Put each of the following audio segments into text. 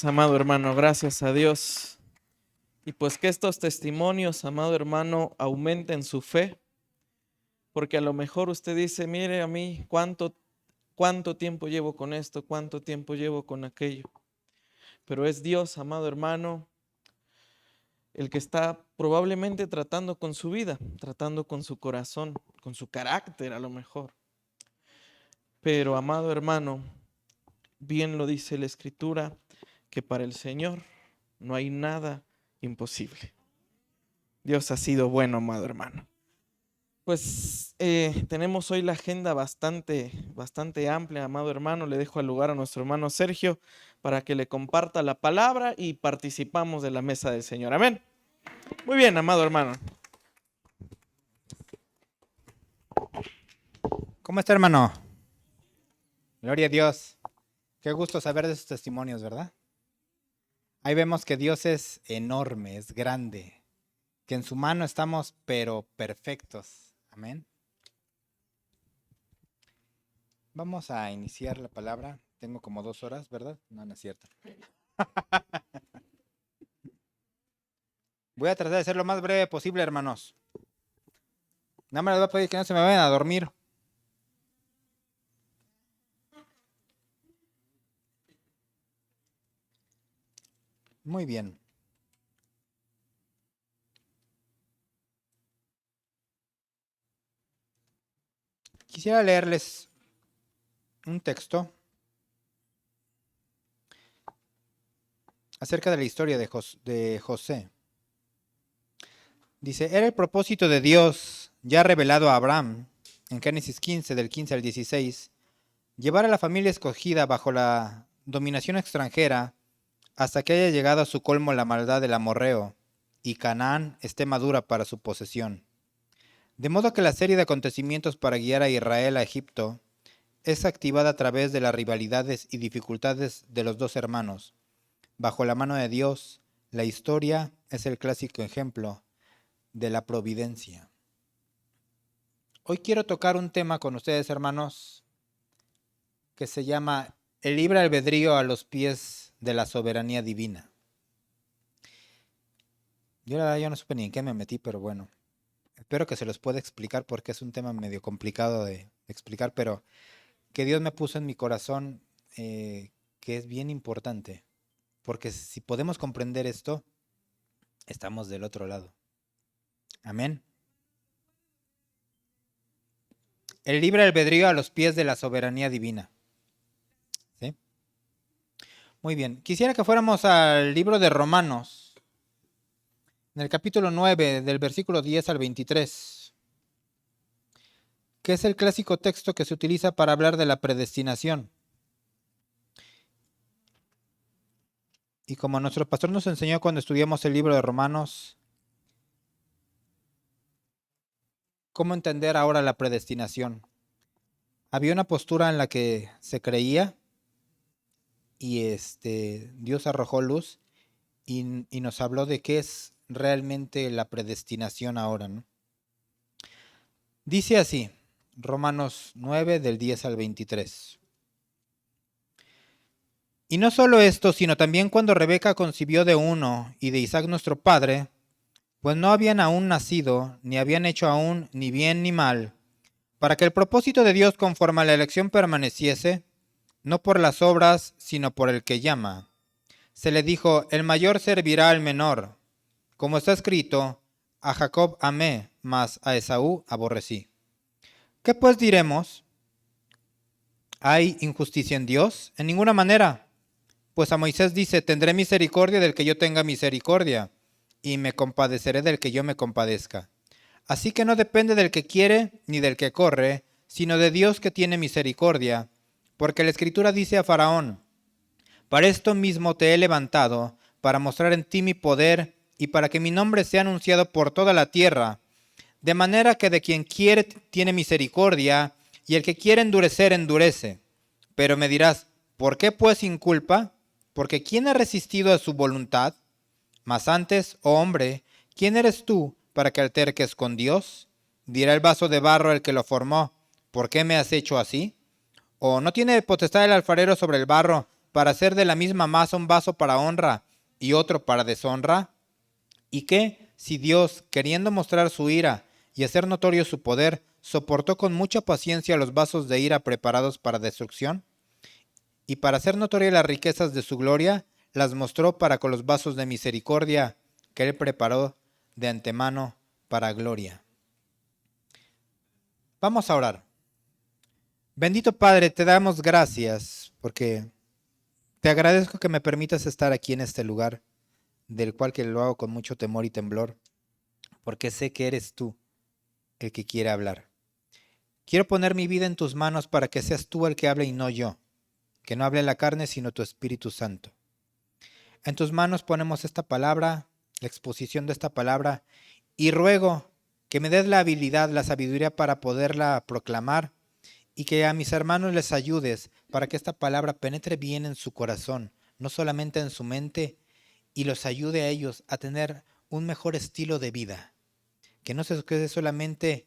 Gracias, amado hermano, gracias a Dios. Y pues que estos testimonios, amado hermano, aumenten su fe, porque a lo mejor usted dice, mire a mí, cuánto tiempo llevo con esto, cuánto tiempo llevo con aquello. Pero es Dios, amado hermano, el que está probablemente tratando con su vida, tratando con su corazón, con su carácter a lo mejor. Pero, amado hermano, bien lo dice la Escritura, que para el Señor no hay nada imposible. Dios ha sido bueno, amado hermano. Pues tenemos hoy la agenda bastante amplia, amado hermano. Le dejo el lugar a nuestro hermano Sergio para que le comparta la palabra y participamos de la mesa del Señor. Amén. Muy bien, amado hermano. ¿Cómo está, hermano? Gloria a Dios. Qué gusto saber de sus testimonios, ¿verdad? Ahí vemos que Dios es enorme, es grande, que en su mano estamos pero perfectos. Amén. Vamos a iniciar la palabra. Tengo como 2 horas, ¿verdad? No, no es cierto. Voy a tratar de ser lo más breve posible, hermanos. Nada más les voy a pedir que no se me vayan a dormir. Muy bien. Quisiera leerles un texto acerca de la historia de José. Dice, era el propósito de Dios, ya revelado a Abraham, en Génesis 15, del 15 al 16, llevar a la familia escogida bajo la dominación extranjera hasta que haya llegado a su colmo la maldad del amorreo y Canaán esté madura para su posesión. De modo que la serie de acontecimientos para guiar a Israel a Egipto es activada a través de las rivalidades y dificultades de los dos hermanos. Bajo la mano de Dios, la historia es el clásico ejemplo de la providencia. Hoy quiero tocar un tema con ustedes, hermanos, que se llama el libre albedrío a los pies de la soberanía divina. Yo la verdad yo no supe ni en qué me metí, pero bueno, espero que se los pueda explicar porque es un tema medio complicado de explicar, pero que Dios me puso en mi corazón que es bien importante, porque si podemos comprender esto, estamos del otro lado. Amén. El libre albedrío a los pies de la soberanía divina. ¿Sí? Muy bien. Quisiera que fuéramos al libro de Romanos, en el capítulo 9, del versículo 10 al 23, que es el clásico texto que se utiliza para hablar de la predestinación. Y como nuestro pastor nos enseñó cuando estudiamos el libro de Romanos, ¿cómo entender ahora la predestinación? Había una postura en la que se creía y Dios arrojó luz y nos habló de qué es realmente la predestinación ahora, ¿no? Dice así, Romanos 9 del 10 al 23. Y no solo esto, sino también cuando Rebeca concibió de uno y de Isaac nuestro padre, pues no habían aún nacido, ni habían hecho aún ni bien ni mal, para que el propósito de Dios conforme a la elección permaneciese, no por las obras, sino por el que llama. Se le dijo, el mayor servirá al menor. Como está escrito, a Jacob amé, mas a Esaú aborrecí. ¿Qué pues diremos? ¿Hay injusticia en Dios? En ninguna manera. Pues a Moisés dice, tendré misericordia del que yo tenga misericordia, y me compadeceré del que yo me compadezca. Así que no depende del que quiere ni del que corre, sino de Dios que tiene misericordia. Porque la Escritura dice a Faraón, para esto mismo te he levantado, para mostrar en ti mi poder y para que mi nombre sea anunciado por toda la tierra. De manera que de quien quiere tiene misericordia, y el que quiere endurecer, endurece. Pero me dirás, ¿por qué pues sin culpa? Porque ¿quién ha resistido a su voluntad? Mas antes, oh hombre, ¿quién eres tú para que alterques con Dios? Dirá el vaso de barro el que lo formó, ¿por qué me has hecho así? ¿O no tiene potestad el alfarero sobre el barro para hacer de la misma masa un vaso para honra y otro para deshonra? ¿Y qué, si Dios, queriendo mostrar su ira y hacer notorio su poder, soportó con mucha paciencia los vasos de ira preparados para destrucción? Y para hacer notorias las riquezas de su gloria, las mostró para con los vasos de misericordia que él preparó de antemano para gloria. Vamos a orar. Bendito Padre, te damos gracias porque te agradezco que me permitas estar aquí en este lugar, del cual que lo hago con mucho temor y temblor, porque sé que eres tú el que quiere hablar. Quiero poner mi vida en tus manos para que seas tú el que hable y no yo, que no hable la carne sino tu Espíritu Santo. En tus manos ponemos esta palabra, la exposición de esta palabra, y ruego que me des la habilidad, la sabiduría para poderla proclamar y que a mis hermanos les ayudes para que esta palabra penetre bien en su corazón, no solamente en su mente, y los ayude a ellos a tener un mejor estilo de vida. Que no se quede solamente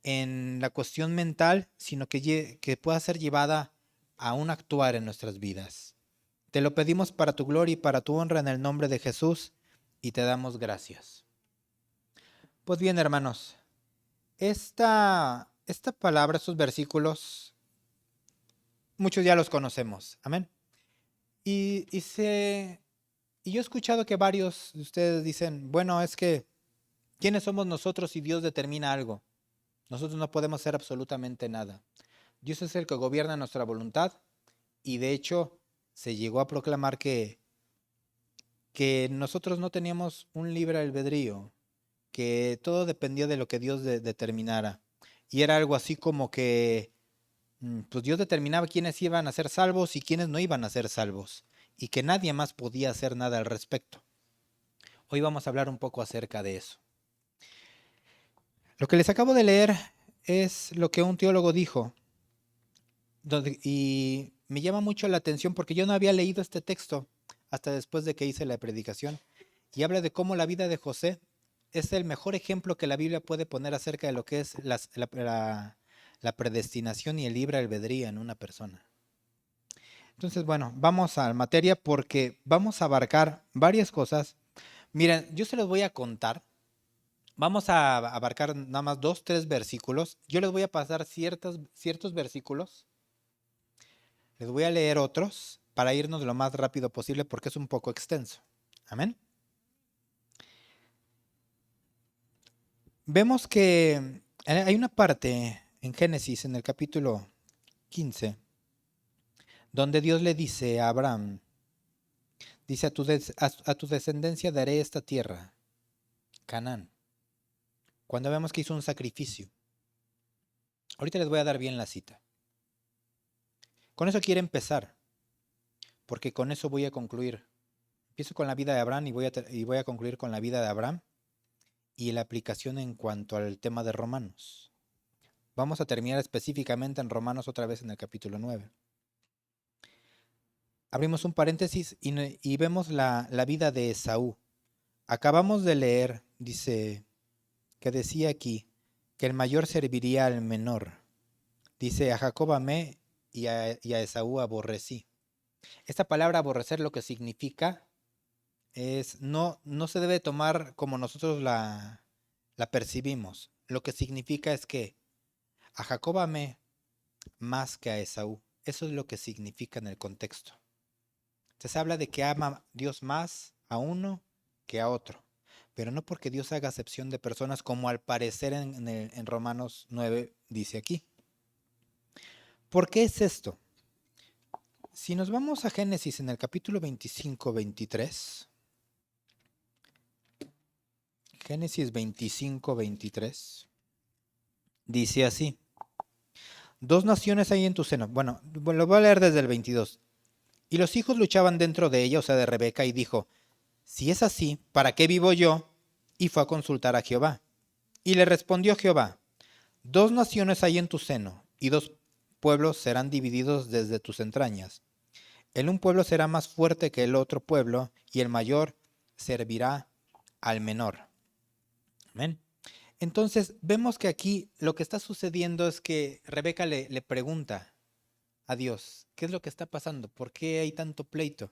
en la cuestión mental, sino que pueda ser llevada a un actuar en nuestras vidas. Te lo pedimos para tu gloria y para tu honra en el nombre de Jesús y te damos gracias. Pues bien, hermanos, esta palabra, estos versículos, muchos ya los conocemos. Amén. Y yo he escuchado que varios de ustedes dicen, bueno, es que, ¿quiénes somos nosotros si Dios determina algo? Nosotros no podemos hacer absolutamente nada. Dios es el que gobierna nuestra voluntad y de hecho se llegó a proclamar que nosotros no teníamos un libre albedrío, que todo dependía de lo que Dios determinara. Y era algo así como que pues Dios determinaba quiénes iban a ser salvos y quiénes no iban a ser salvos, y que nadie más podía hacer nada al respecto. Hoy vamos a hablar un poco acerca de eso. Lo que les acabo de leer es lo que un teólogo dijo, y me llama mucho la atención porque yo no había leído este texto hasta después de que hice la predicación, y habla de cómo la vida de José es el mejor ejemplo que la Biblia puede poner acerca de lo que es la predestinación y el libre albedrío en una persona. Entonces, bueno, vamos a la materia porque vamos a abarcar varias cosas. Miren, yo se los voy a contar. Vamos a abarcar nada más 2, 3 versículos. Yo les voy a pasar ciertos versículos. Les voy a leer otros para irnos lo más rápido posible porque es un poco extenso. Amén. Vemos que hay una parte en Génesis, en el capítulo 15, donde Dios le dice a Abraham, dice, a tu descendencia daré esta tierra, Canaán. Cuando vemos que hizo un sacrificio. Ahorita les voy a dar bien la cita. Con eso quiero empezar, porque con eso voy a concluir. Empiezo con la vida de Abraham y voy a concluir con la vida de Abraham y la aplicación en cuanto al tema de Romanos. Vamos a terminar específicamente en Romanos otra vez en el capítulo 9. Abrimos un paréntesis y vemos la vida de Esaú. Acabamos de leer, dice, que decía aquí, que el mayor serviría al menor. Dice, a Jacob amé y a Esaú aborrecí. Esta palabra aborrecer lo que significa es, no se debe tomar como nosotros la percibimos. Lo que significa es que a Jacob amé más que a Esaú. Eso es lo que significa en el contexto. Se habla de que ama Dios más a uno que a otro, pero no porque Dios haga acepción de personas como al parecer en Romanos 9 dice aquí. ¿Por qué es esto? Si nos vamos a Génesis en el capítulo 25, 23, Génesis 25, 23, dice así, 2 naciones hay en tu seno. Bueno, lo voy a leer desde el 22. Y los hijos luchaban dentro de ella, o sea, de Rebeca, y dijo, si es así, ¿para qué vivo yo? Y fue a consultar a Jehová. Y le respondió Jehová, 2 naciones hay en tu seno, y 2 pueblos serán divididos desde tus entrañas. El un pueblo será más fuerte que el otro pueblo, y el mayor servirá al menor. Amén. Entonces, vemos que aquí lo que está sucediendo es que Rebeca le pregunta a Dios, ¿qué es lo que está pasando? ¿Por qué hay tanto pleito?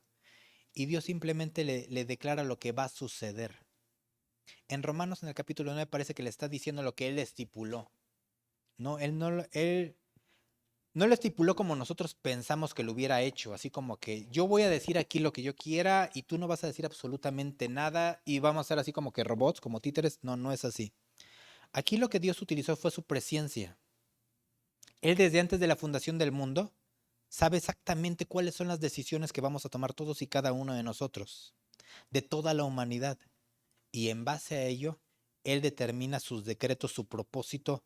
Y Dios simplemente le declara lo que va a suceder. En Romanos, en el capítulo 9, parece que le está diciendo lo que él estipuló. No, él no lo estipuló como nosotros pensamos que lo hubiera hecho, así como que yo voy a decir aquí lo que yo quiera y tú no vas a decir absolutamente nada y vamos a ser así como que robots, como títeres. No, no es así. Aquí lo que Dios utilizó fue su presencia. Él desde antes de la fundación del mundo sabe exactamente cuáles son las decisiones que vamos a tomar todos y cada uno de nosotros, de toda la humanidad. Y en base a ello, Él determina sus decretos, su propósito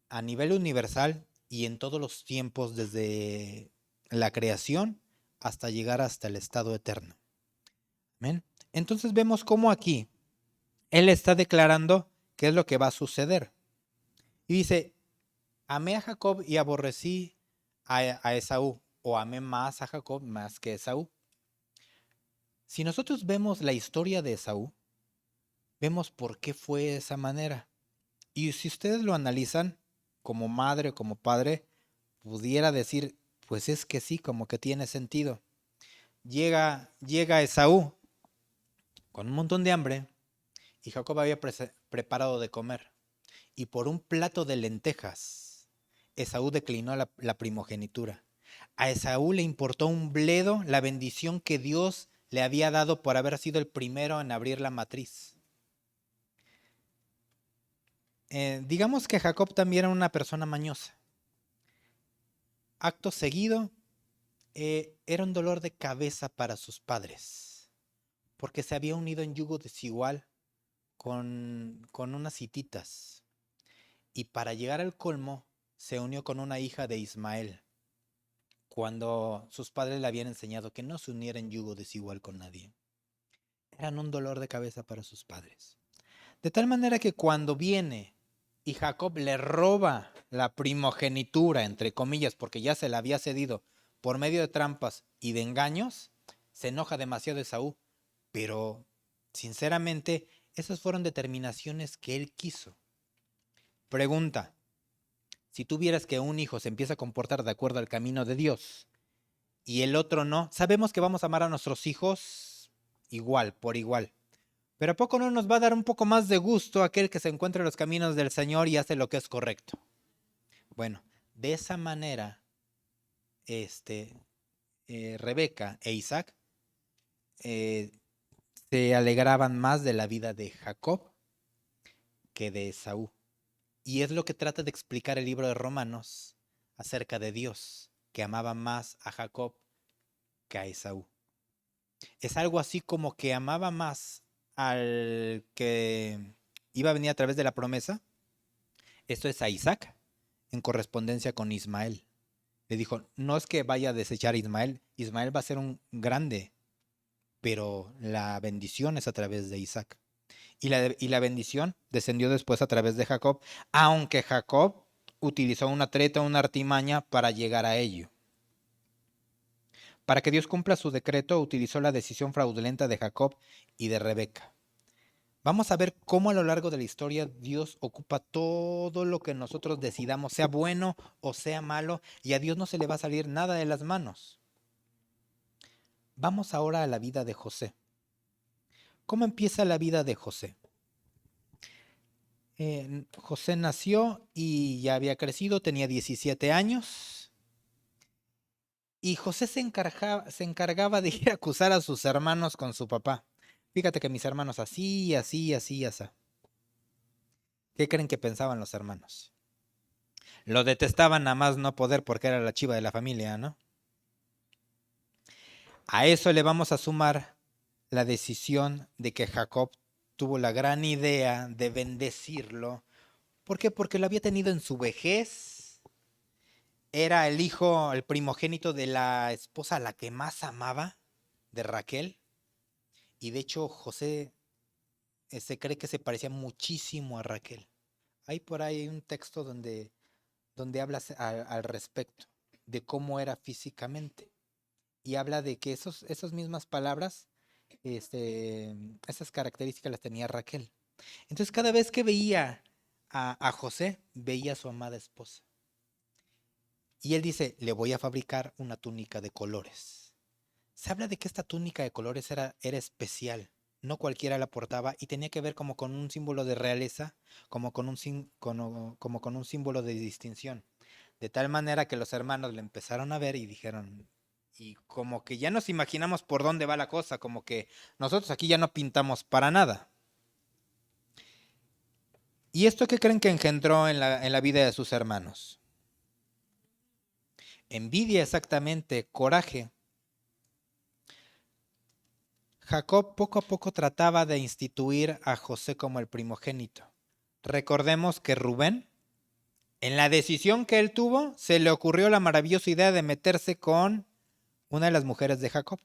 a nivel universal y en todos los tiempos, desde la creación hasta llegar hasta el estado eterno. ¿Amén? Entonces vemos cómo aquí Él está declarando qué es lo que va a suceder. Y dice, amé a Jacob y aborrecí a Esaú, o amé más a Jacob más que a Esaú. Si nosotros vemos la historia de Esaú, vemos por qué fue de esa manera. Y si ustedes lo analizan como madre o como padre, pudiera decir, pues es que sí, como que tiene sentido. Llega Esaú con un montón de hambre y Jacob había preparado de comer. Y por un plato de lentejas, Esaú declinó la primogenitura. A Esaú le importó un bledo la bendición que Dios le había dado por haber sido el primero en abrir la matriz. Digamos que Jacob también era una persona mañosa. Acto seguido, era un dolor de cabeza para sus padres, porque se había unido en yugo desigual con unas hititas. Y para llegar al colmo, se unió con una hija de Ismael, cuando sus padres le habían enseñado que no se uniera en yugo desigual con nadie. Eran un dolor de cabeza para sus padres. De tal manera que cuando viene y Jacob le roba la primogenitura, entre comillas, porque ya se la había cedido por medio de trampas y de engaños, se enoja demasiado Esaú. Pero, sinceramente, esas fueron determinaciones que él quiso. Pregunta, si tú vieras que un hijo se empieza a comportar de acuerdo al camino de Dios y el otro no, sabemos que vamos a amar a nuestros hijos igual, por igual. Pero ¿a poco no nos va a dar un poco más de gusto aquel que se encuentra en los caminos del Señor y hace lo que es correcto? Bueno, de esa manera, Rebeca e Isaac eh, se alegraban más de la vida de Jacob que de Esaú. Y es lo que trata de explicar el libro de Romanos acerca de Dios, que amaba más a Jacob que a Esaú. Es algo así como que amaba más al que iba a venir a través de la promesa. Esto es a Isaac en correspondencia con Ismael. Le dijo, no es que vaya a desechar a Ismael, Ismael va a ser un grande, pero la bendición es a través de Isaac. Y la bendición descendió después a través de Jacob, aunque Jacob utilizó una treta, una artimaña para llegar a ello. Para que Dios cumpla su decreto, utilizó la decisión fraudulenta de Jacob y de Rebeca. Vamos a ver cómo a lo largo de la historia Dios ocupa todo lo que nosotros decidamos, sea bueno o sea malo, y a Dios no se le va a salir nada de las manos. Vamos ahora a la vida de José. ¿Cómo empieza la vida de José? José nació y ya había crecido, tenía 17 años. Y José se encargaba de ir a acusar a sus hermanos con su papá. Fíjate que mis hermanos así, así, así, así. ¿Qué creen que pensaban los hermanos? Lo detestaban a más no poder porque era la chiva de la familia, ¿no? A eso le vamos a sumar la decisión de que Jacob tuvo la gran idea de bendecirlo. ¿Por qué? Porque lo había tenido en su vejez. Era el hijo, el primogénito de la esposa a la que más amaba, de Raquel. Y de hecho José se cree que se parecía muchísimo a Raquel. Hay por ahí un texto donde habla al respecto de cómo era físicamente. Y habla de que esas mismas palabras, esas características las tenía Raquel. Entonces cada vez que veía a José, veía a su amada esposa. Y él dice, le voy a fabricar una túnica de colores. Se habla de que esta túnica de colores era especial. No cualquiera la portaba y tenía que ver como con un símbolo de realeza, como con como con un símbolo de distinción. De tal manera que los hermanos le empezaron a ver y dijeron, y como que ya nos imaginamos por dónde va la cosa, como que nosotros aquí ya no pintamos para nada. ¿Y esto qué creen que engendró en la vida de sus hermanos? Envidia exactamente, coraje. Jacob poco a poco trataba de instituir a José como el primogénito. Recordemos que Rubén, en la decisión que él tuvo, se le ocurrió la maravillosa idea de meterse con una de las mujeres de Jacob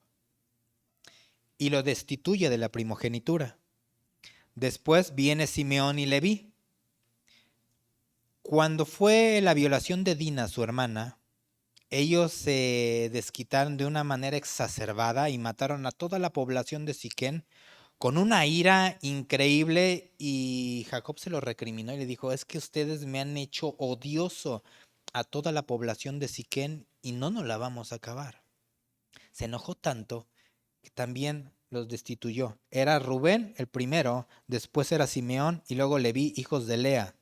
y lo destituye de la primogenitura. Después viene Simeón y Leví. Cuando fue la violación de Dina, su hermana, ellos se desquitaron de una manera exacerbada y mataron a toda la población de Siquén con una ira increíble, y Jacob se lo recriminó y le dijo, es que ustedes me han hecho odioso a toda la población de Siquén y no nos la vamos a acabar. Se enojó tanto que también los destituyó. Era Rubén el primero, después era Simeón y luego Leví, hijos de Lea.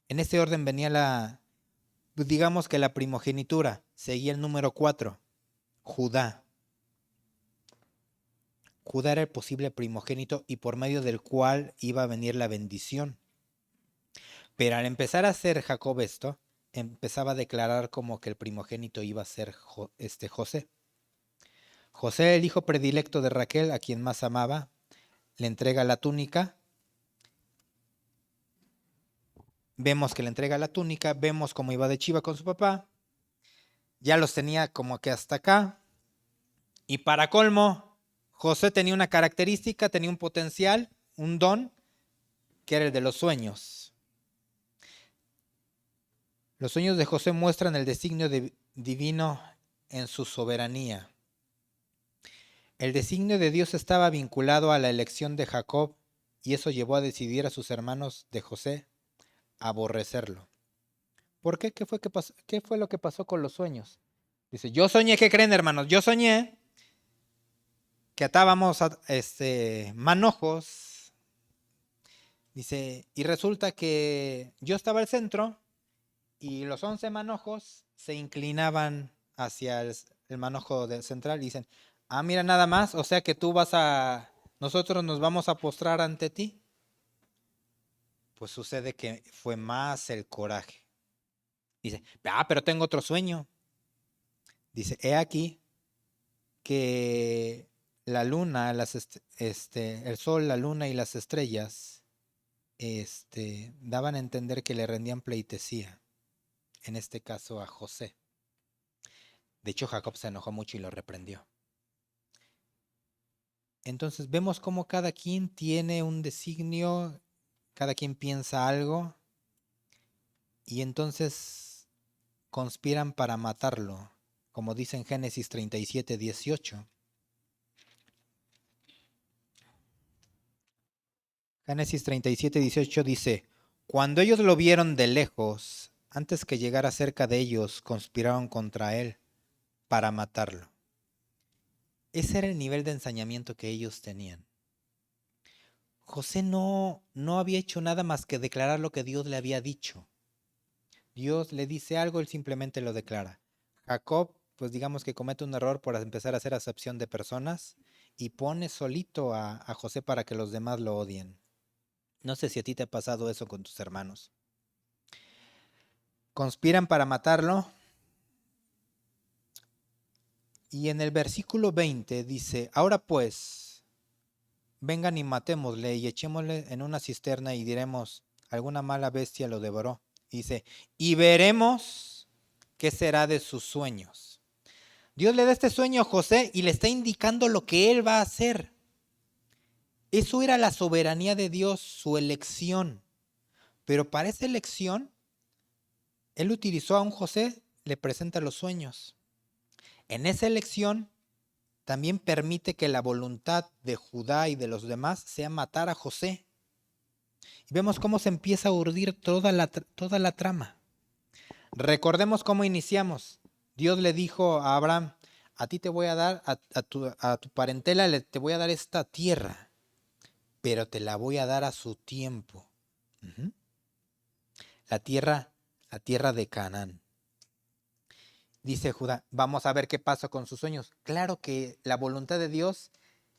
En este orden venía digamos que la primogenitura. Seguía el número 4, Judá. Judá era el posible primogénito y por medio del cual iba a venir la bendición. Pero al empezar a hacer Jacob esto, empezaba a declarar como que el primogénito iba a ser José. José, el hijo predilecto de Raquel, a quien más amaba, le entrega la túnica. Vemos que le entrega la túnica, vemos cómo iba de chiva con su papá. Ya los tenía como que hasta acá. Y para colmo, José tenía una característica, tenía un potencial, un don, que era el de los sueños. Los sueños de José muestran el designio divino en su soberanía. El designio de Dios estaba vinculado a la elección de Jacob y eso llevó a decidir a sus hermanos de José a aborrecerlo. ¿Por qué? ¿Qué fue lo que pasó con los sueños? Dice, yo soñé, ¿qué creen, hermanos? Yo soñé que atábamos manojos. Dice, y resulta que yo estaba al centro y los 11 manojos se inclinaban hacia el manojo central y dicen, ah, mira nada más, o sea que nosotros nos vamos a postrar ante ti. Pues sucede que fue más el coraje. Dice, pero tengo otro sueño. Dice, he aquí que la luna, el sol, la luna y las estrellas daban a entender que le rendían pleitesía, en este caso a José. De hecho, Jacob se enojó mucho y lo reprendió. Entonces vemos cómo cada quien tiene un designio, cada quien piensa algo y entonces conspiran para matarlo, como dice en Génesis 37:18. Génesis 37:18 dice, cuando ellos lo vieron de lejos, antes que llegara cerca de ellos, conspiraron contra él para matarlo. Ese era el nivel de ensañamiento que ellos tenían. José no había hecho nada más que declarar lo que Dios le había dicho. Dios le dice algo, él simplemente lo declara. Jacob, pues digamos que comete un error por empezar a hacer acepción de personas y pone solito a José para que los demás lo odien. No sé si a ti te ha pasado eso con tus hermanos. Conspiran para matarlo. Y en el versículo 20 dice, ahora pues, vengan y matémosle y echémosle en una cisterna y diremos, alguna mala bestia lo devoró. Dice, y veremos qué será de sus sueños. Dios le da este sueño a José y le está indicando lo que él va a hacer. Eso era la soberanía de Dios, su elección. Pero para esa elección, él utilizó a un José, le presenta los sueños. En esa elección, también permite que la voluntad de Judá y de los demás sea matar a José. Y vemos cómo se empieza a urdir toda la trama. Recordemos cómo iniciamos. Dios le dijo a Abraham, a ti te voy a dar, a tu parentela te voy a dar esta tierra, pero te la voy a dar a su tiempo. Uh-huh. La tierra de Canaán. Dice Judá, vamos a ver qué pasa con sus sueños. Claro que la voluntad de Dios,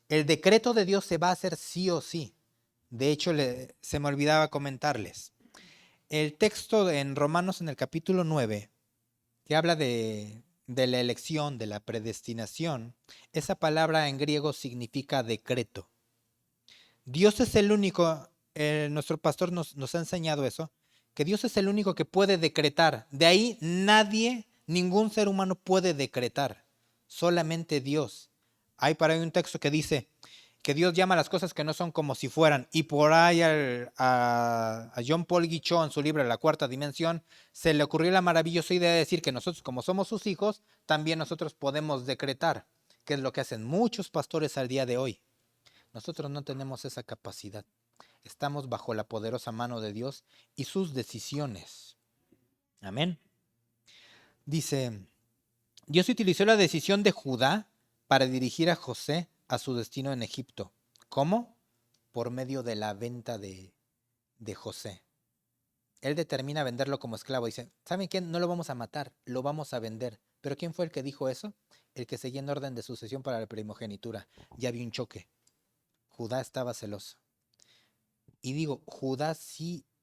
el decreto de Dios se va a hacer sí o sí. De hecho, se me olvidaba comentarles. El texto en Romanos en el capítulo 9, que habla de la elección, de la predestinación, esa palabra en griego significa decreto. Dios es el único, nuestro pastor nos ha enseñado eso, que Dios es el único que puede decretar. De ahí nadie, ningún ser humano puede decretar, solamente Dios. Hay para ahí un texto que dice que Dios llama a las cosas que no son como si fueran. Y por ahí a John Paul Guichot en su libro La Cuarta Dimensión se le ocurrió la maravillosa idea de decir que nosotros, como somos sus hijos, también nosotros podemos decretar, que es lo que hacen muchos pastores al día de hoy. Nosotros no tenemos esa capacidad. Estamos bajo la poderosa mano de Dios y sus decisiones. Amén. Dice, Dios utilizó la decisión de Judá para dirigir a José a su destino en Egipto. ¿Cómo? Por medio de la venta de José. Él determina venderlo como esclavo. Dice, ¿saben qué? No lo vamos a matar, lo vamos a vender. ¿Pero quién fue el que dijo eso? El que seguía en orden de sucesión para la primogenitura. Ya había un choque. Judá estaba celoso. Y digo,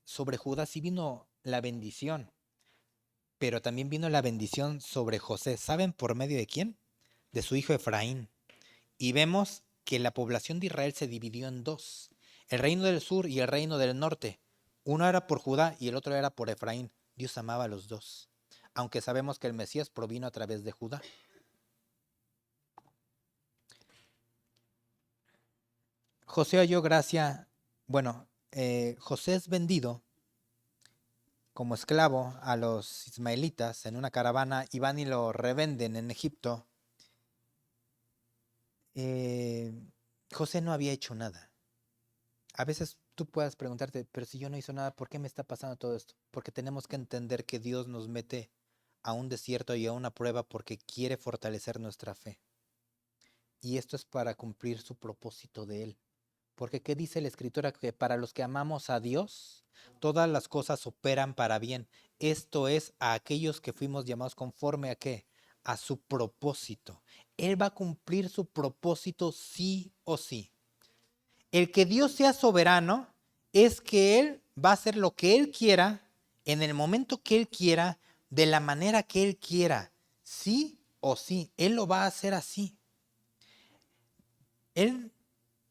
sobre Judá sí vino la bendición, pero también vino la bendición sobre José. ¿Saben por medio de quién? De su hijo Efraín. Y vemos que la población de Israel se dividió en dos, el reino del sur y el reino del norte. Uno era por Judá y el otro era por Efraín. Dios amaba a los dos, aunque sabemos que el Mesías provino a través de Judá. José halló gracia, José es vendido como esclavo a los ismaelitas en una caravana y van y lo revenden en Egipto. José no había hecho nada. A veces tú puedas preguntarte, pero si yo no hice nada, ¿por qué me está pasando todo esto? Porque tenemos que entender que Dios nos mete a un desierto y a una prueba porque quiere fortalecer nuestra fe. Y esto es para cumplir su propósito de Él. Porque ¿qué dice la Escritura? Que para los que amamos a Dios, todas las cosas operan para bien. Esto es a aquellos que fuimos llamados conforme a ¿qué? A su propósito. Él va a cumplir su propósito sí o sí. El que Dios sea soberano es que Él va a hacer lo que Él quiera, en el momento que Él quiera, de la manera que Él quiera. Sí o sí. Él lo va a hacer así. Él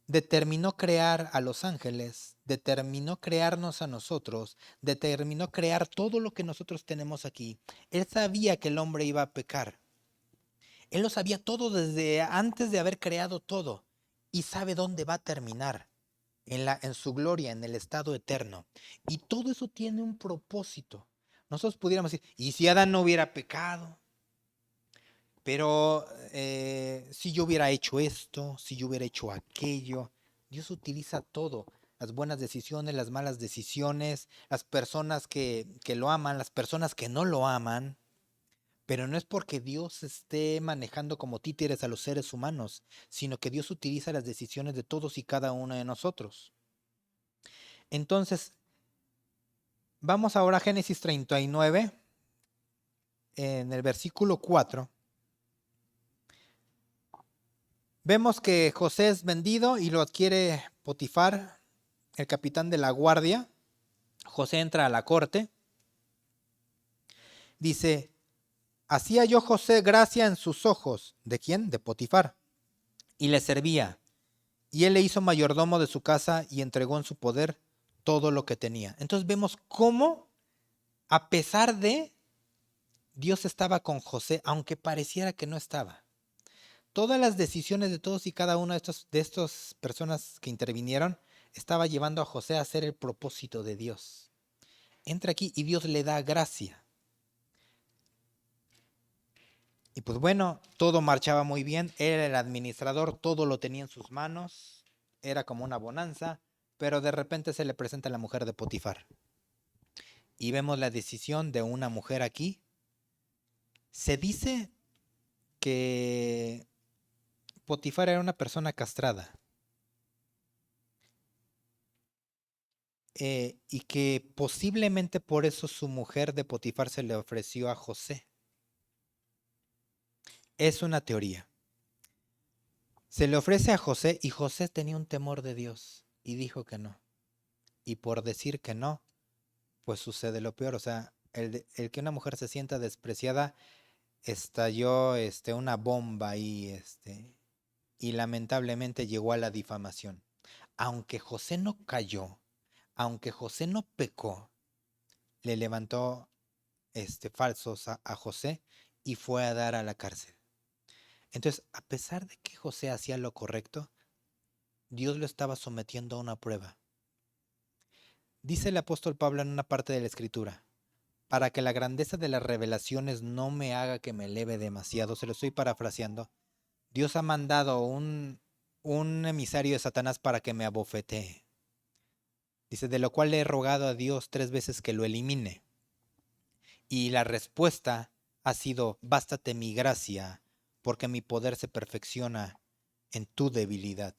determinó crear a los ángeles, determinó crearnos a nosotros, determinó crear todo lo que nosotros tenemos aquí. Él sabía que el hombre iba a pecar. Él lo sabía todo desde antes de haber creado todo y sabe dónde va a terminar, en su gloria, en el estado eterno. Y todo eso tiene un propósito. Nosotros pudiéramos decir, ¿y si Adán no hubiera pecado? Pero si yo hubiera hecho esto, si yo hubiera hecho aquello, Dios utiliza todo, las buenas decisiones, las malas decisiones, las personas que lo aman, las personas que no lo aman, pero no es porque Dios esté manejando como títeres a los seres humanos, sino que Dios utiliza las decisiones de todos y cada uno de nosotros. Entonces, vamos ahora a Génesis 39, en el versículo 4. Vemos que José es vendido y lo adquiere Potifar, el capitán de la guardia. José entra a la corte. Dice, así halló José gracia en sus ojos. ¿De quién? De Potifar. Y le servía. Y él le hizo mayordomo de su casa y entregó en su poder todo lo que tenía. Entonces vemos cómo, a pesar de, Dios estaba con José, aunque pareciera que no estaba. Todas las decisiones de todos y cada uno de estas personas que intervinieron estaba llevando a José a hacer el propósito de Dios. Entra aquí y Dios le da gracia. Y pues bueno, todo marchaba muy bien. Él era el administrador, todo lo tenía en sus manos. Era como una bonanza, pero de repente se le presenta la mujer de Potifar. Y vemos la decisión de una mujer aquí. Se dice que Potifar era una persona castrada. Y que posiblemente por eso su mujer de Potifar se le ofreció a José. Es una teoría. Se le ofrece a José y José tenía un temor de Dios y dijo que no. Y por decir que no, pues sucede lo peor. O sea, el que una mujer se sienta despreciada, estalló una bomba ahí, y lamentablemente llegó a la difamación. Aunque José no cayó, aunque José no pecó, le levantó falsos a José y fue a dar a la cárcel. Entonces, a pesar de que José hacía lo correcto, Dios lo estaba sometiendo a una prueba. Dice el apóstol Pablo en una parte de la escritura: para que la grandeza de las revelaciones no me haga que me eleve demasiado, se lo estoy parafraseando, Dios ha mandado un emisario de Satanás para que me abofetee. Dice, de lo cual le he rogado a Dios 3 veces que lo elimine. Y la respuesta ha sido, bástate mi gracia, porque mi poder se perfecciona en tu debilidad.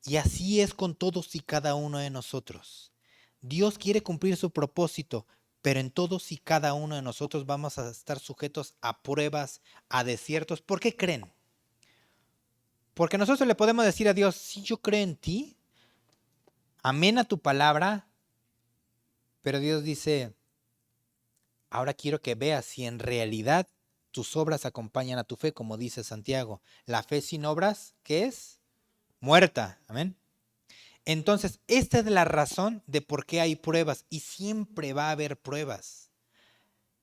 Y así es con todos y cada uno de nosotros. Dios quiere cumplir su propósito, pero en todos y cada uno de nosotros vamos a estar sujetos a pruebas, a desiertos. ¿Por qué creen? Porque nosotros le podemos decir a Dios, sí, yo creo en ti, amén a tu palabra, pero Dios dice, ahora quiero que veas si en realidad tus obras acompañan a tu fe, como dice Santiago. La fe sin obras, ¿qué es? Muerta. Amén. Entonces, esta es la razón de por qué hay pruebas y siempre va a haber pruebas.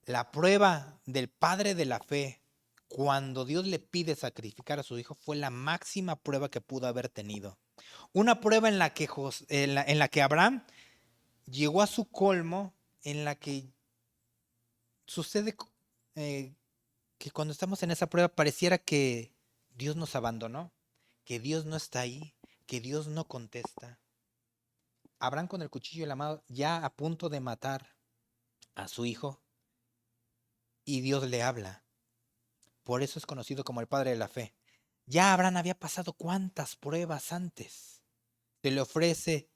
La prueba del padre de la fe, cuando Dios le pide sacrificar a su hijo, fue la máxima prueba que pudo haber tenido. Una prueba en la que Abraham llegó a su colmo, en la que sucede que cuando estamos en esa prueba pareciera que Dios nos abandonó, que Dios no está ahí, que Dios no contesta. Abraham con el cuchillo en la mano, ya a punto de matar a su hijo, y Dios le habla. Por eso es conocido como el padre de la fe. Ya Abraham había pasado cuántas pruebas antes. Se le ofrece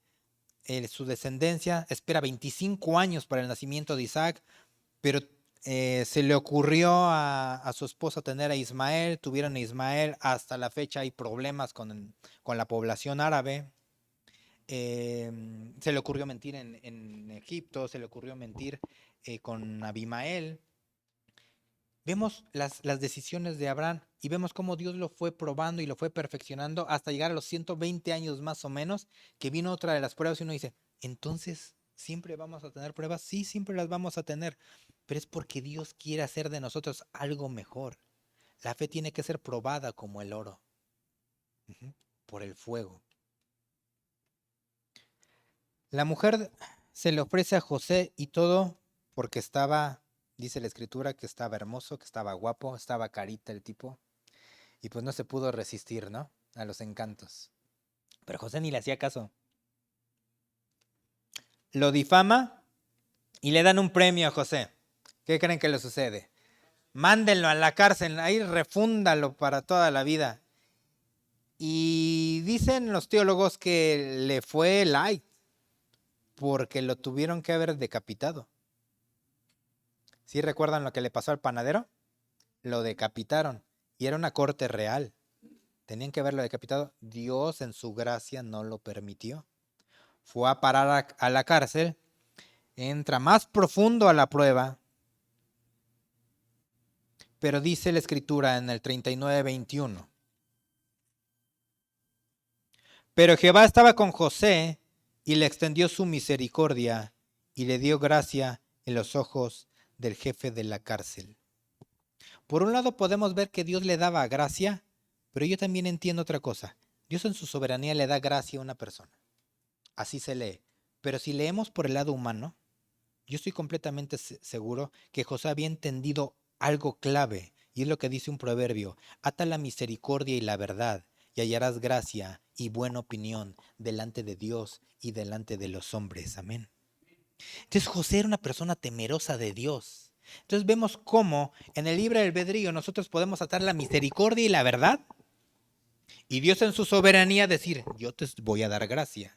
su descendencia, espera 25 años para el nacimiento de Isaac, pero se le ocurrió a su esposa tener a Ismael, tuvieron a Ismael, hasta la fecha hay problemas con la población árabe. Se le ocurrió mentir en Egipto, se le ocurrió mentir con Abimael. Vemos las decisiones de Abraham y vemos cómo Dios lo fue probando y lo fue perfeccionando hasta llegar a los 120 años más o menos, que vino otra de las pruebas y uno dice, entonces, ¿siempre vamos a tener pruebas? Sí, siempre las vamos a tener, pero es porque Dios quiere hacer de nosotros algo mejor. La fe tiene que ser probada como el oro, por el fuego. La mujer se le ofrece a José y todo porque estaba, dice la escritura, que estaba hermoso, que estaba guapo, estaba carita el tipo. Y pues no se pudo resistir, ¿no? A los encantos. Pero José ni le hacía caso. Lo difama y le dan un premio a José. ¿Qué creen que le sucede? Mándenlo a la cárcel, ahí refúndalo para toda la vida. Y dicen los teólogos que le fue light, porque lo tuvieron que haber decapitado. ¿Sí recuerdan lo que le pasó al panadero? Lo decapitaron. Y era una corte real. Tenían que haberlo decapitado. Dios en su gracia no lo permitió. Fue a parar a la cárcel. Entra más profundo a la prueba. Pero dice la escritura en el 39:21. Pero Jehová estaba con José y le extendió su misericordia y le dio gracia en los ojos del jefe de la cárcel. Por un lado podemos ver que Dios le daba gracia, pero yo también entiendo otra cosa. Dios en su soberanía le da gracia a una persona. Así se lee. Pero si leemos por el lado humano, yo estoy completamente seguro que José había entendido algo clave, y es lo que dice un proverbio: ata la misericordia y la verdad, y hallarás gracia y buena opinión delante de Dios y delante de los hombres. Amén. Entonces José era una persona temerosa de Dios. Entonces vemos cómo en el libre albedrío nosotros podemos atar la misericordia y la verdad. Y Dios en su soberanía decir, yo te voy a dar gracia.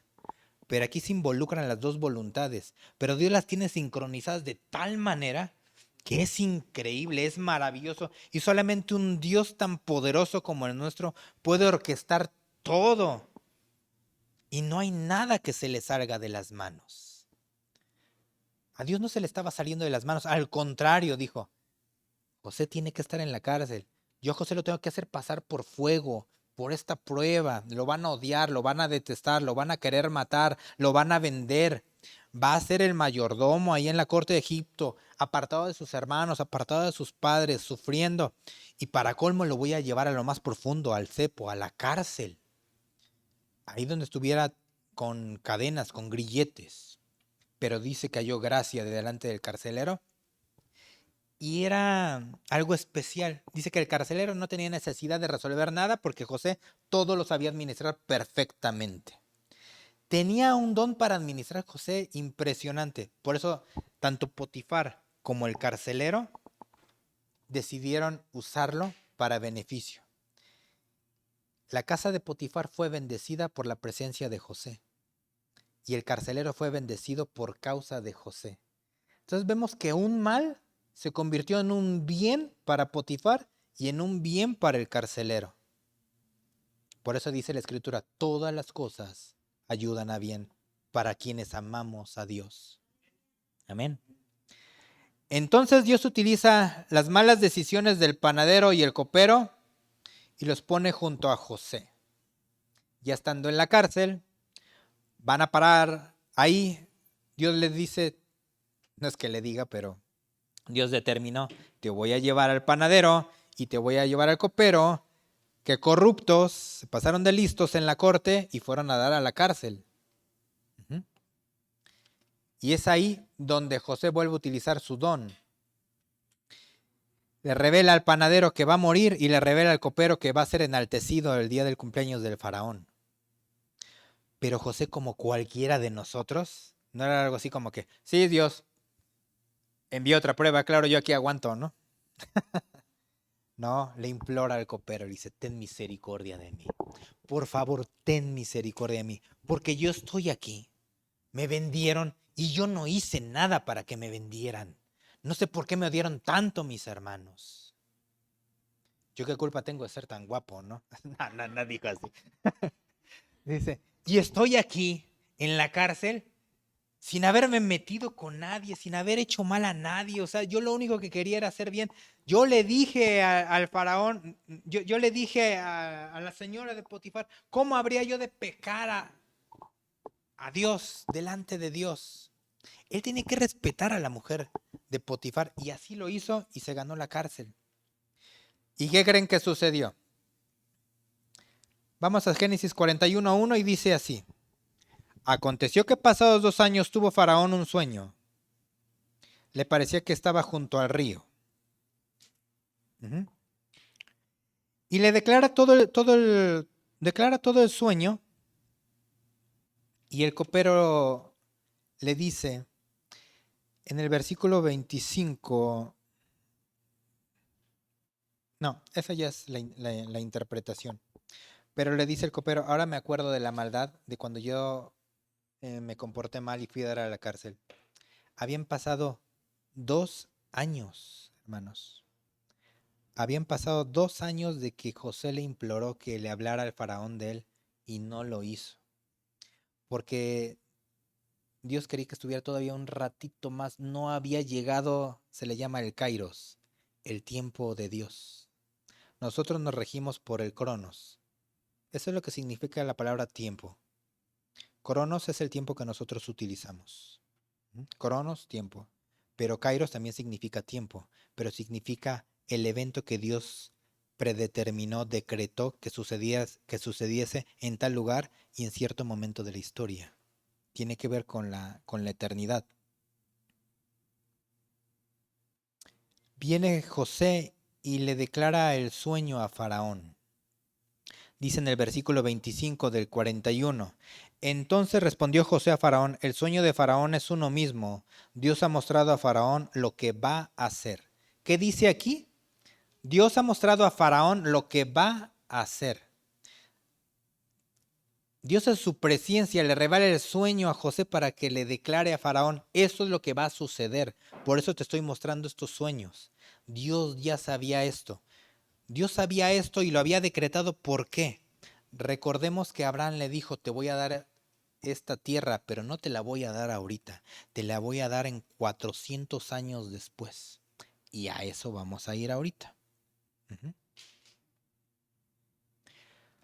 Pero aquí se involucran las dos voluntades. Pero Dios las tiene sincronizadas de tal manera que es increíble, es maravilloso. Y solamente un Dios tan poderoso como el nuestro puede orquestar todo. Y no hay nada que se le salga de las manos. A Dios no se le estaba saliendo de las manos. Al contrario, dijo, José tiene que estar en la cárcel. Yo a José lo tengo que hacer pasar por fuego, por esta prueba. Lo van a odiar, lo van a detestar, lo van a querer matar, lo van a vender. Va a ser el mayordomo ahí en la corte de Egipto, apartado de sus hermanos, apartado de sus padres, sufriendo. Y para colmo lo voy a llevar a lo más profundo, al cepo, a la cárcel. Ahí donde estuviera con cadenas, con grilletes. Pero dice que halló gracia de delante del carcelero. Y era algo especial. Dice que el carcelero no tenía necesidad de resolver nada porque José todo lo sabía administrar perfectamente. Tenía un don para administrar José impresionante. Por eso tanto Potifar como el carcelero decidieron usarlo para beneficio. La casa de Potifar fue bendecida por la presencia de José y el carcelero fue bendecido por causa de José. Entonces vemos que un mal se convirtió en un bien para Potifar y en un bien para el carcelero. Por eso dice la Escritura, todas las cosas ayudan a bien para quienes amamos a Dios. Amén. Entonces Dios utiliza las malas decisiones del panadero y el copero y los pone junto a José. Ya estando en la cárcel, van a parar ahí. Dios les dice, no es que le diga, pero Dios determinó, te voy a llevar al panadero y te voy a llevar al copero, que corruptos se pasaron de listos en la corte y fueron a dar a la cárcel. Y es ahí donde José vuelve a utilizar su don. Le revela al panadero que va a morir y le revela al copero que va a ser enaltecido el día del cumpleaños del faraón. Pero José, como cualquiera de nosotros, no era algo así como que, sí, Dios, envía otra prueba, claro, yo aquí aguanto, ¿no? No, le implora al copero, le dice, ten misericordia de mí. Por favor, ten misericordia de mí, porque yo estoy aquí. Me vendieron y yo no hice nada para que me vendieran. No sé por qué me odiaron tanto mis hermanos. Yo qué culpa tengo de ser tan guapo, ¿no? No dijo así. Dice, y estoy aquí en la cárcel sin haberme metido con nadie, sin haber hecho mal a nadie. O sea, yo lo único que quería era hacer bien. Yo le dije al faraón, yo le dije a la señora de Potifar, ¿cómo habría yo de pecar a Dios, delante de Dios? Él tiene que respetar a la mujer de Potifar y así lo hizo y se ganó la cárcel. ¿Y qué creen que sucedió? Vamos a Génesis 41:1 y dice así. Aconteció que pasados 2 años tuvo Faraón un sueño. Le parecía que estaba junto al río. Y le declara declara todo el sueño. Y el copero le dice en el versículo 25. No, esa ya es la interpretación. Pero le dice el copero, ahora me acuerdo de la maldad de cuando yo me comporté mal y fui a dar a la cárcel. Habían pasado 2 años, hermanos. Habían pasado 2 años de que José le imploró que le hablara al faraón de él y no lo hizo. Porque Dios quería que estuviera todavía un ratito más. No había llegado, se le llama el Kairos, el tiempo de Dios. Nosotros nos regimos por el Cronos. Eso es lo que significa la palabra tiempo. Cronos es el tiempo que nosotros utilizamos. Cronos, tiempo. Pero Kairos también significa tiempo, pero significa el evento que Dios predeterminó, decretó que sucediese en tal lugar y en cierto momento de la historia. Tiene que ver con la eternidad. Viene José y le declara el sueño a Faraón. Dice en el versículo 25 del 41. Entonces respondió José a Faraón: el sueño de Faraón es uno mismo. Dios ha mostrado a Faraón lo que va a hacer. ¿Qué dice aquí? Dios ha mostrado a Faraón lo que va a hacer. Dios en su presencia le revela el sueño a José para que le declare a Faraón: eso es lo que va a suceder. Por eso te estoy mostrando estos sueños. Dios ya sabía esto. Dios sabía esto y lo había decretado. ¿Por qué? Recordemos que Abraham le dijo: te voy a dar esta tierra, pero no te la voy a dar ahorita. Te la voy a dar en 400 años después. Y a eso vamos a ir ahorita.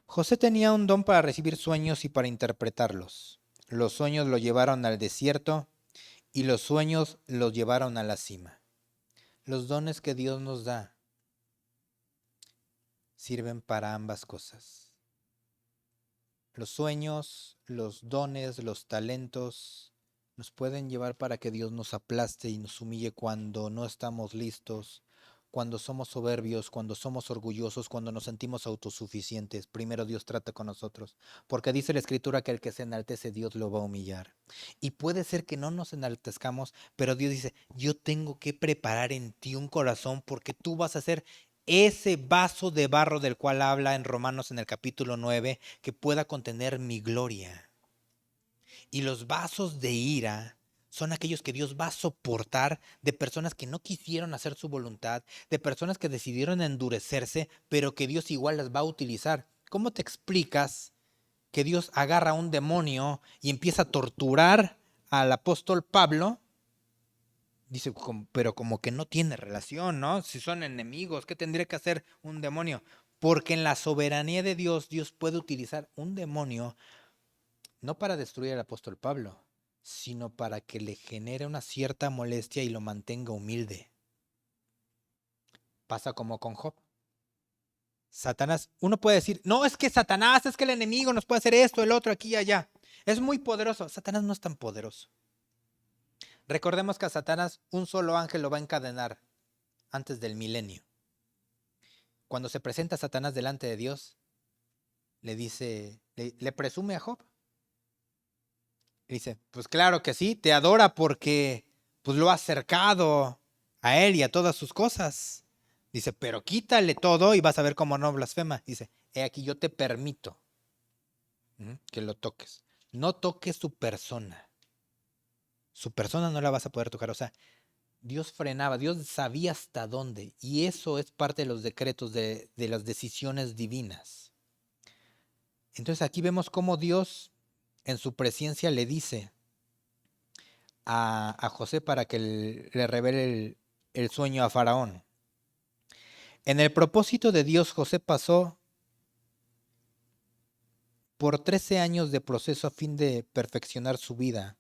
José tenía un don para recibir sueños y para interpretarlos. Los sueños lo llevaron al desierto y los sueños los llevaron a la cima. Los dones que Dios nos da sirven para ambas cosas. Los sueños, los dones, los talentos nos pueden llevar para que Dios nos aplaste y nos humille cuando no estamos listos, cuando somos soberbios, cuando somos orgullosos, cuando nos sentimos autosuficientes. Primero Dios trata con nosotros, porque dice la Escritura que el que se enaltece, Dios lo va a humillar. Y puede ser que no nos enaltezcamos, pero Dios dice: yo tengo que preparar en ti un corazón, porque tú vas a ser ese vaso de barro del cual habla en Romanos en el capítulo 9, que pueda contener mi gloria. Y los vasos de ira son aquellos que Dios va a soportar de personas que no quisieron hacer su voluntad, de personas que decidieron endurecerse, pero que Dios igual las va a utilizar. ¿Cómo te explicas que Dios agarra a un demonio y empieza a torturar al apóstol Pablo? Dice, pero como que no tiene relación, ¿no? Si son enemigos, ¿qué tendría que hacer un demonio? Porque en la soberanía de Dios, Dios puede utilizar un demonio no para destruir al apóstol Pablo, sino para que le genere una cierta molestia y lo mantenga humilde. Pasa como con Job. Satanás, uno puede decir: no, es que Satanás, es que el enemigo nos puede hacer esto, el otro, aquí y allá. Es muy poderoso. Satanás no es tan poderoso. Recordemos que a Satanás un solo ángel lo va a encadenar antes del milenio. Cuando se presenta Satanás delante de Dios, le dice, le presume a Job. Le dice: pues claro que sí, te adora porque pues lo has acercado a él y a todas sus cosas. Dice: pero quítale todo y vas a ver cómo no blasfema. Dice: he aquí, yo te permito que lo toques. No toques su persona. Su persona no la vas a poder tocar. O sea, Dios frenaba, Dios sabía hasta dónde. Y eso es parte de los decretos de las decisiones divinas. Entonces aquí vemos cómo Dios en su presencia le dice a José para que le revele el sueño a Faraón. En el propósito de Dios, José pasó por 13 años de proceso a fin de perfeccionar su vida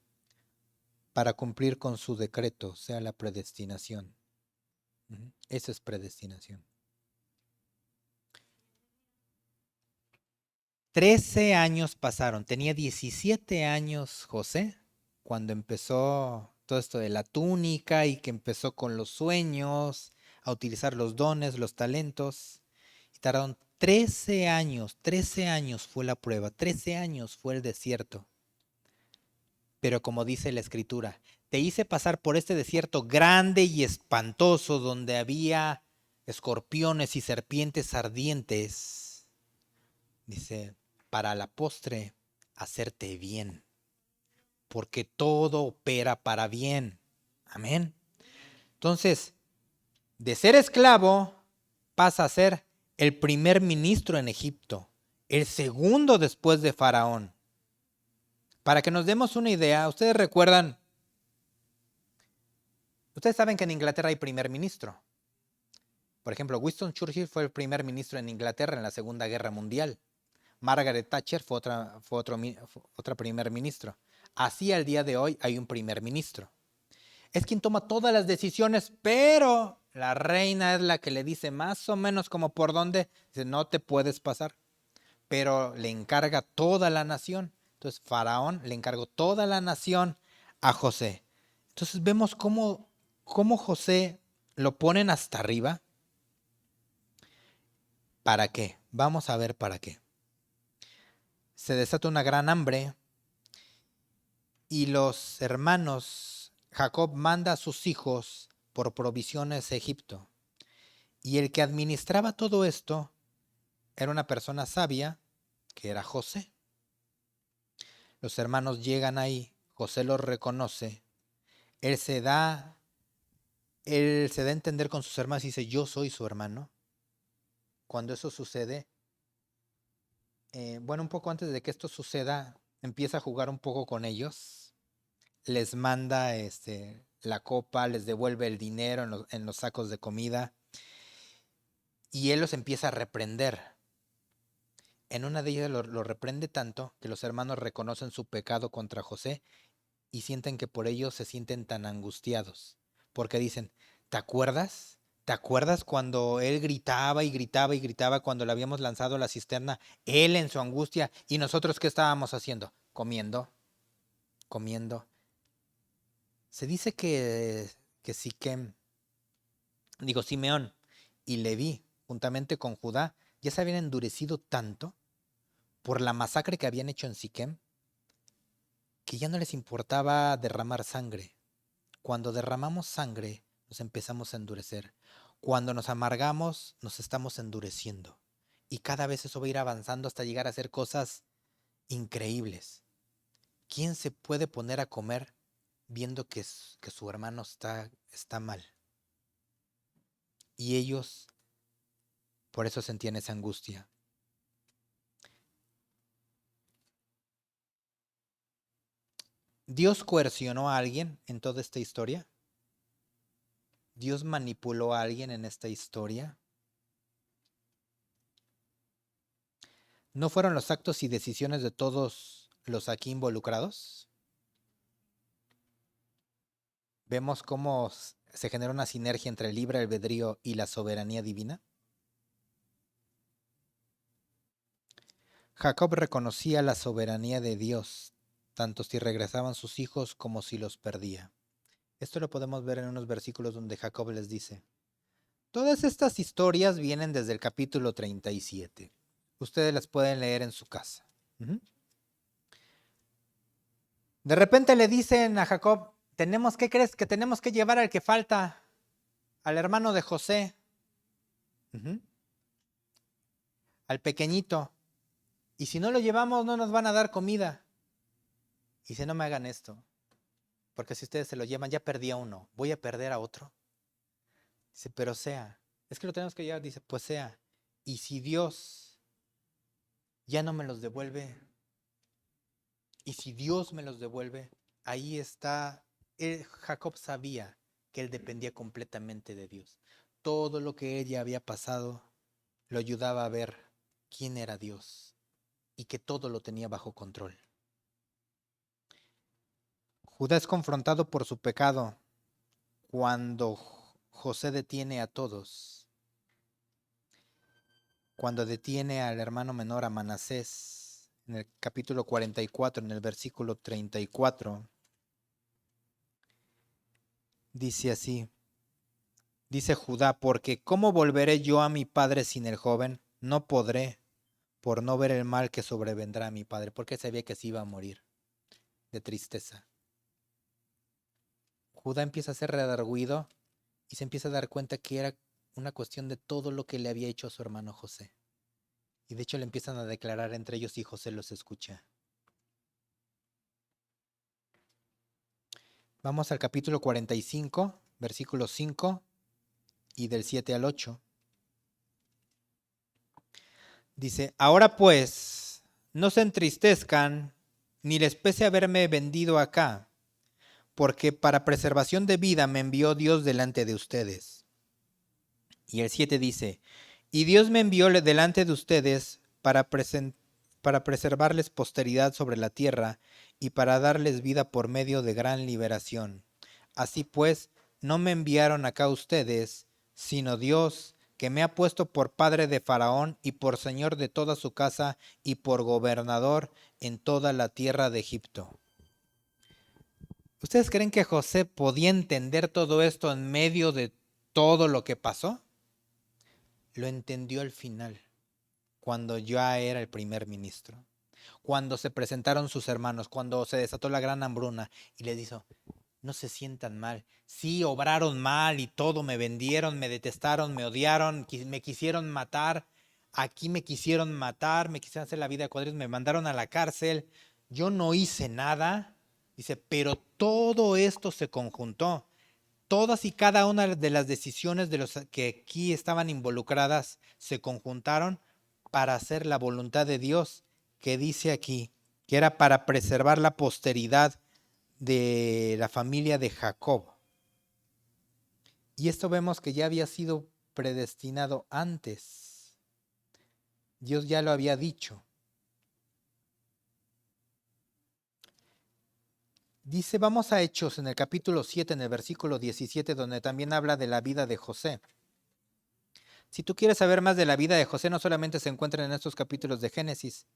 para cumplir con su decreto, o sea, la predestinación. Eso es predestinación. 13 años pasaron. Tenía 17 años José cuando empezó todo esto de la túnica y que empezó con los sueños, a utilizar los dones, los talentos. Y tardaron 13 años fue la prueba, 13 años fue el desierto. Pero como dice la Escritura: te hice pasar por este desierto grande y espantoso, donde había escorpiones y serpientes ardientes. Dice: para la postre hacerte bien, porque todo opera para bien. Amén. Entonces, de ser esclavo pasa a ser el primer ministro en Egipto, el segundo después de Faraón. Para que nos demos una idea, ustedes recuerdan, ustedes saben que en Inglaterra hay primer ministro. Por ejemplo, Winston Churchill fue el primer ministro en Inglaterra en la Segunda Guerra Mundial. Margaret Thatcher fue otra primer ministro. Así al día de hoy hay un primer ministro. Es quien toma todas las decisiones, pero la reina es la que le dice más o menos como por dónde. Dice: no te puedes pasar. Pero le encarga toda la nación. Entonces Faraón le encargó toda la nación a José. Entonces vemos cómo José lo ponen hasta arriba. ¿Para qué? Vamos a ver para qué. se desata una gran hambre y los hermanos, Jacob manda a sus hijos por provisiones a Egipto. Y el que administraba todo esto era una persona sabia, que era José. Los hermanos llegan ahí, José los reconoce, él se da a entender con sus hermanos y dice, yo soy su hermano. Cuando eso sucede, un poco antes de que esto suceda, empieza a jugar un poco con ellos, les manda la copa, les devuelve el dinero en los sacos de comida y él los empieza a reprender. En una de ellas lo reprende tanto que los hermanos reconocen su pecado contra José y sienten que por ello se sienten tan angustiados, porque dicen, ¿te acuerdas? ¿Te acuerdas cuando él gritaba y gritaba y gritaba cuando le habíamos lanzado a la cisterna, él en su angustia, y nosotros qué estábamos haciendo? Comiendo, comiendo. Se dice que Simeón y Leví, juntamente con Judá, ya se habían endurecido tanto por la masacre que habían hecho en Siquem, que ya no les importaba derramar sangre. Cuando derramamos sangre, nos empezamos a endurecer. Cuando nos amargamos, nos estamos endureciendo. Y cada vez eso va a ir avanzando hasta llegar a hacer cosas increíbles. ¿Quién se puede poner a comer viendo que su hermano está mal? Y ellos, por eso sentían esa angustia. ¿Dios coercionó a alguien en toda esta historia? ¿Dios manipuló a alguien en esta historia? ¿No fueron los actos y decisiones de todos los aquí involucrados? Vemos cómo se genera una sinergia entre el libre albedrío y la soberanía divina. Jacob reconocía la soberanía de Dios, tanto si regresaban sus hijos como si los perdía. Esto lo podemos ver en unos versículos donde Jacob les dice, todas estas historias vienen desde el capítulo 37. Ustedes las pueden leer en su casa. De repente le dicen a Jacob, ¿qué crees? Que tenemos que llevar al que falta, al hermano de José, al pequeñito. Y si no lo llevamos, no nos van a dar comida. Y dice, no me hagan esto, porque si ustedes se lo llevan, ya perdí a uno, voy a perder a otro. Dice, pero sea, es que lo tenemos que llevar. Dice, pues sea. Y si Dios ya no me los devuelve, y si Dios me los devuelve, ahí está. Jacob sabía que él dependía completamente de Dios. Todo lo que ella había pasado lo ayudaba a ver quién era Dios y que todo lo tenía bajo control. Judá es confrontado por su pecado cuando José detiene a todos. Cuando detiene al hermano menor, a Manasés, en el capítulo 44, en el versículo 34, dice así, dice Judá, porque ¿cómo volveré yo a mi padre sin el joven? No podré, por no ver el mal que sobrevendrá a mi padre, porque sabía que se iba a morir de tristeza. Judá empieza a ser redargüido y se empieza a dar cuenta que era una cuestión de todo lo que le había hecho a su hermano José. Y de hecho le empiezan a declarar entre ellos y José los escucha. Vamos al capítulo 45, versículos 5 y del 7 al 8. Dice, ahora pues, no se entristezcan, ni les pese haberme vendido acá, porque para preservación de vida me envió Dios delante de ustedes. Y el 7 dice, y Dios me envió delante de ustedes para preservarles posteridad sobre la tierra y para darles vida por medio de gran liberación. Así pues, no me enviaron acá ustedes, sino Dios, que me ha puesto por padre de Faraón y por señor de toda su casa y por gobernador en toda la tierra de Egipto. ¿Ustedes creen que José podía entender todo esto en medio de todo lo que pasó? Lo entendió al final, cuando ya era el primer ministro. cuando se presentaron sus hermanos, cuando se desató la gran hambruna y les dijo, no se sientan mal. Sí, obraron mal y todo, me vendieron, me detestaron, me odiaron, me quisieron matar. Aquí me quisieron matar, me quisieron hacer la vida de cuadritos, me mandaron a la cárcel. Yo no hice nada. Dice, pero todo esto se conjuntó. Todas y cada una de las decisiones de los que aquí estaban involucradas se conjuntaron para hacer la voluntad de Dios, que dice aquí, que era para preservar la posteridad de la familia de Jacob. Y esto vemos que ya había sido predestinado antes. Dios ya lo había dicho. Dice, vamos a Hechos en el capítulo 7, en el versículo 17, donde también habla de la vida de José. Si tú quieres saber más de la vida de José, no solamente se encuentra en estos capítulos de Génesis,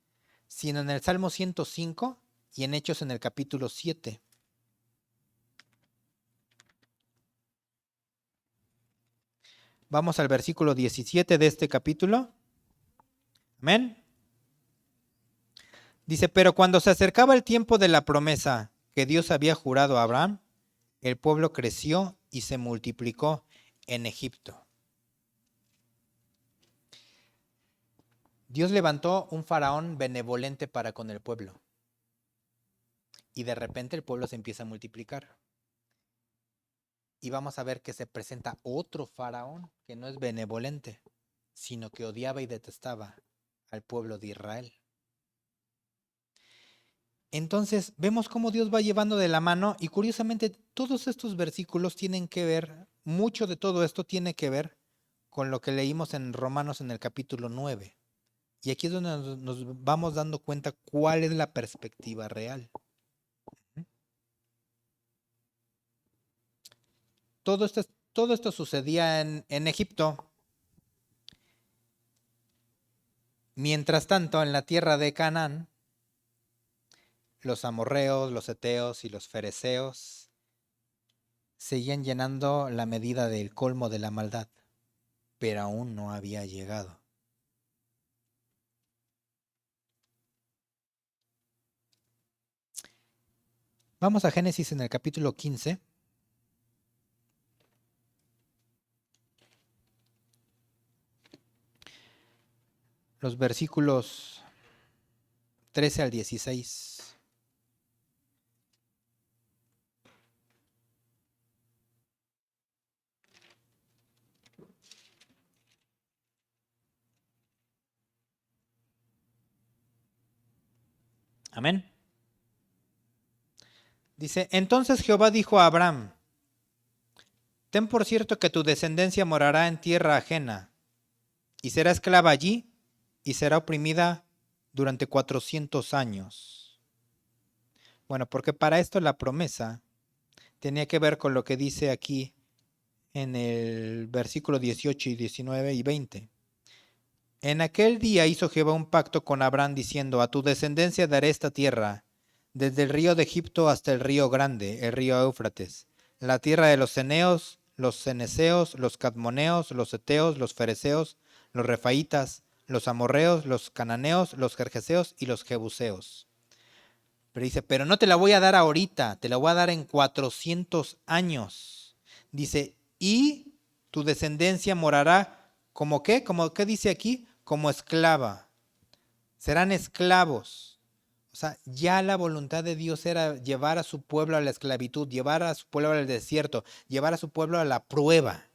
sino en el Salmo 105 y en Hechos en el capítulo 7. Vamos al versículo 17 de este capítulo. Amén. Dice, pero cuando se acercaba el tiempo de la promesa que Dios había jurado a Abraham, el pueblo creció y se multiplicó en Egipto. Dios levantó un faraón benevolente para con el pueblo. Y de repente el pueblo se empieza a multiplicar. Y vamos a ver que se presenta otro faraón que no es benevolente, sino que odiaba y detestaba al pueblo de Israel. Entonces vemos cómo Dios va llevando de la mano y curiosamente todos estos versículos tienen que ver, mucho de todo esto tiene que ver con lo que leímos en Romanos en el capítulo 9. Y aquí es donde nos vamos dando cuenta cuál es la perspectiva real. Todo esto sucedía en Egipto. Mientras tanto, en la tierra de Canaán, los amorreos, los heteos y los fereceos seguían llenando la medida del colmo de la maldad, pero aún no había llegado. Vamos a Génesis en el capítulo 15. Los versículos 13 al 16. Amén. Dice, entonces Jehová dijo a Abraham, ten por cierto que tu descendencia morará en tierra ajena, y será esclava allí, y será oprimida durante 400 años. Bueno, porque para esto la promesa tenía que ver con lo que dice aquí en el versículo 18 y 19 y 20. En aquel día hizo Jehová un pacto con Abraham diciendo, a tu descendencia daré esta tierra, desde el río de Egipto hasta el río grande, el río Éufrates, la tierra de los ceneos, los ceneseos, los cadmoneos, los heteos, los fereceos, los refaitas, los amorreos, los cananeos, los gergeseos y los jebuseos. Pero dice, pero no te la voy a dar ahorita, te la voy a dar en 400 años. Dice, y tu descendencia morará como qué, como qué dice aquí, como esclava. Serán esclavos. O sea, ya la voluntad de Dios era llevar a su pueblo a la esclavitud, llevar a su pueblo al desierto, llevar a su pueblo a la prueba.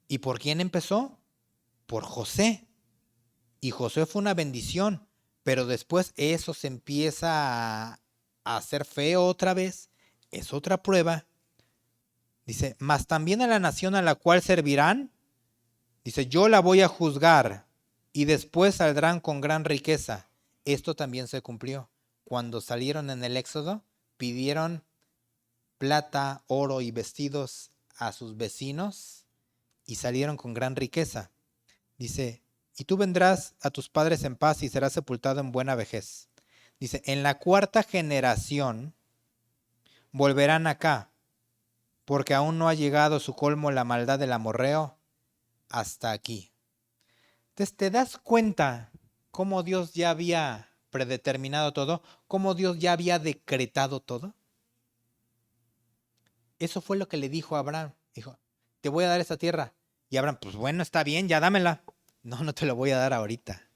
¿Y por quién empezó? Por José. Y José fue una bendición, pero después eso se empieza a hacer feo otra vez. Es otra prueba. Dice, mas también a la nación a la cual servirán, dice, yo la voy a juzgar y después saldrán con gran riqueza. Esto también se cumplió. Cuando salieron en el Éxodo, pidieron plata, oro y vestidos a sus vecinos y salieron con gran riqueza. Dice, y tú vendrás a tus padres en paz y serás sepultado en buena vejez. Dice, en la cuarta generación volverán acá, porque aún no ha llegado su colmo la maldad del amorreo hasta aquí. Entonces te das cuenta cómo Dios ya había predeterminado todo, cómo Dios ya había decretado todo. Eso fue lo que le dijo a Abraham. Dijo, te voy a dar esta tierra. Y Abraham, pues bueno, está bien, ya dámela. No, no te lo voy a dar ahorita.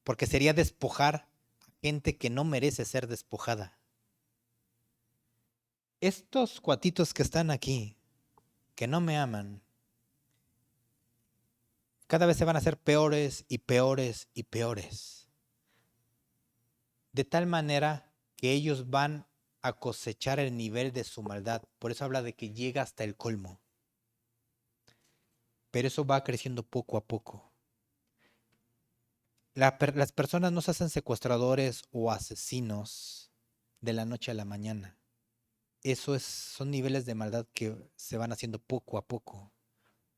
Porque sería despojar a gente que no merece ser despojada. Estos cuatitos que están aquí, que no me aman, cada vez se van a hacer peores y peores y peores. De tal manera que ellos van a cosechar el nivel de su maldad. Por eso habla de que llega hasta el colmo. Pero eso va creciendo poco a poco. Las personas no se hacen secuestradores o asesinos de la noche a la mañana. Son niveles de maldad que se van haciendo poco a poco,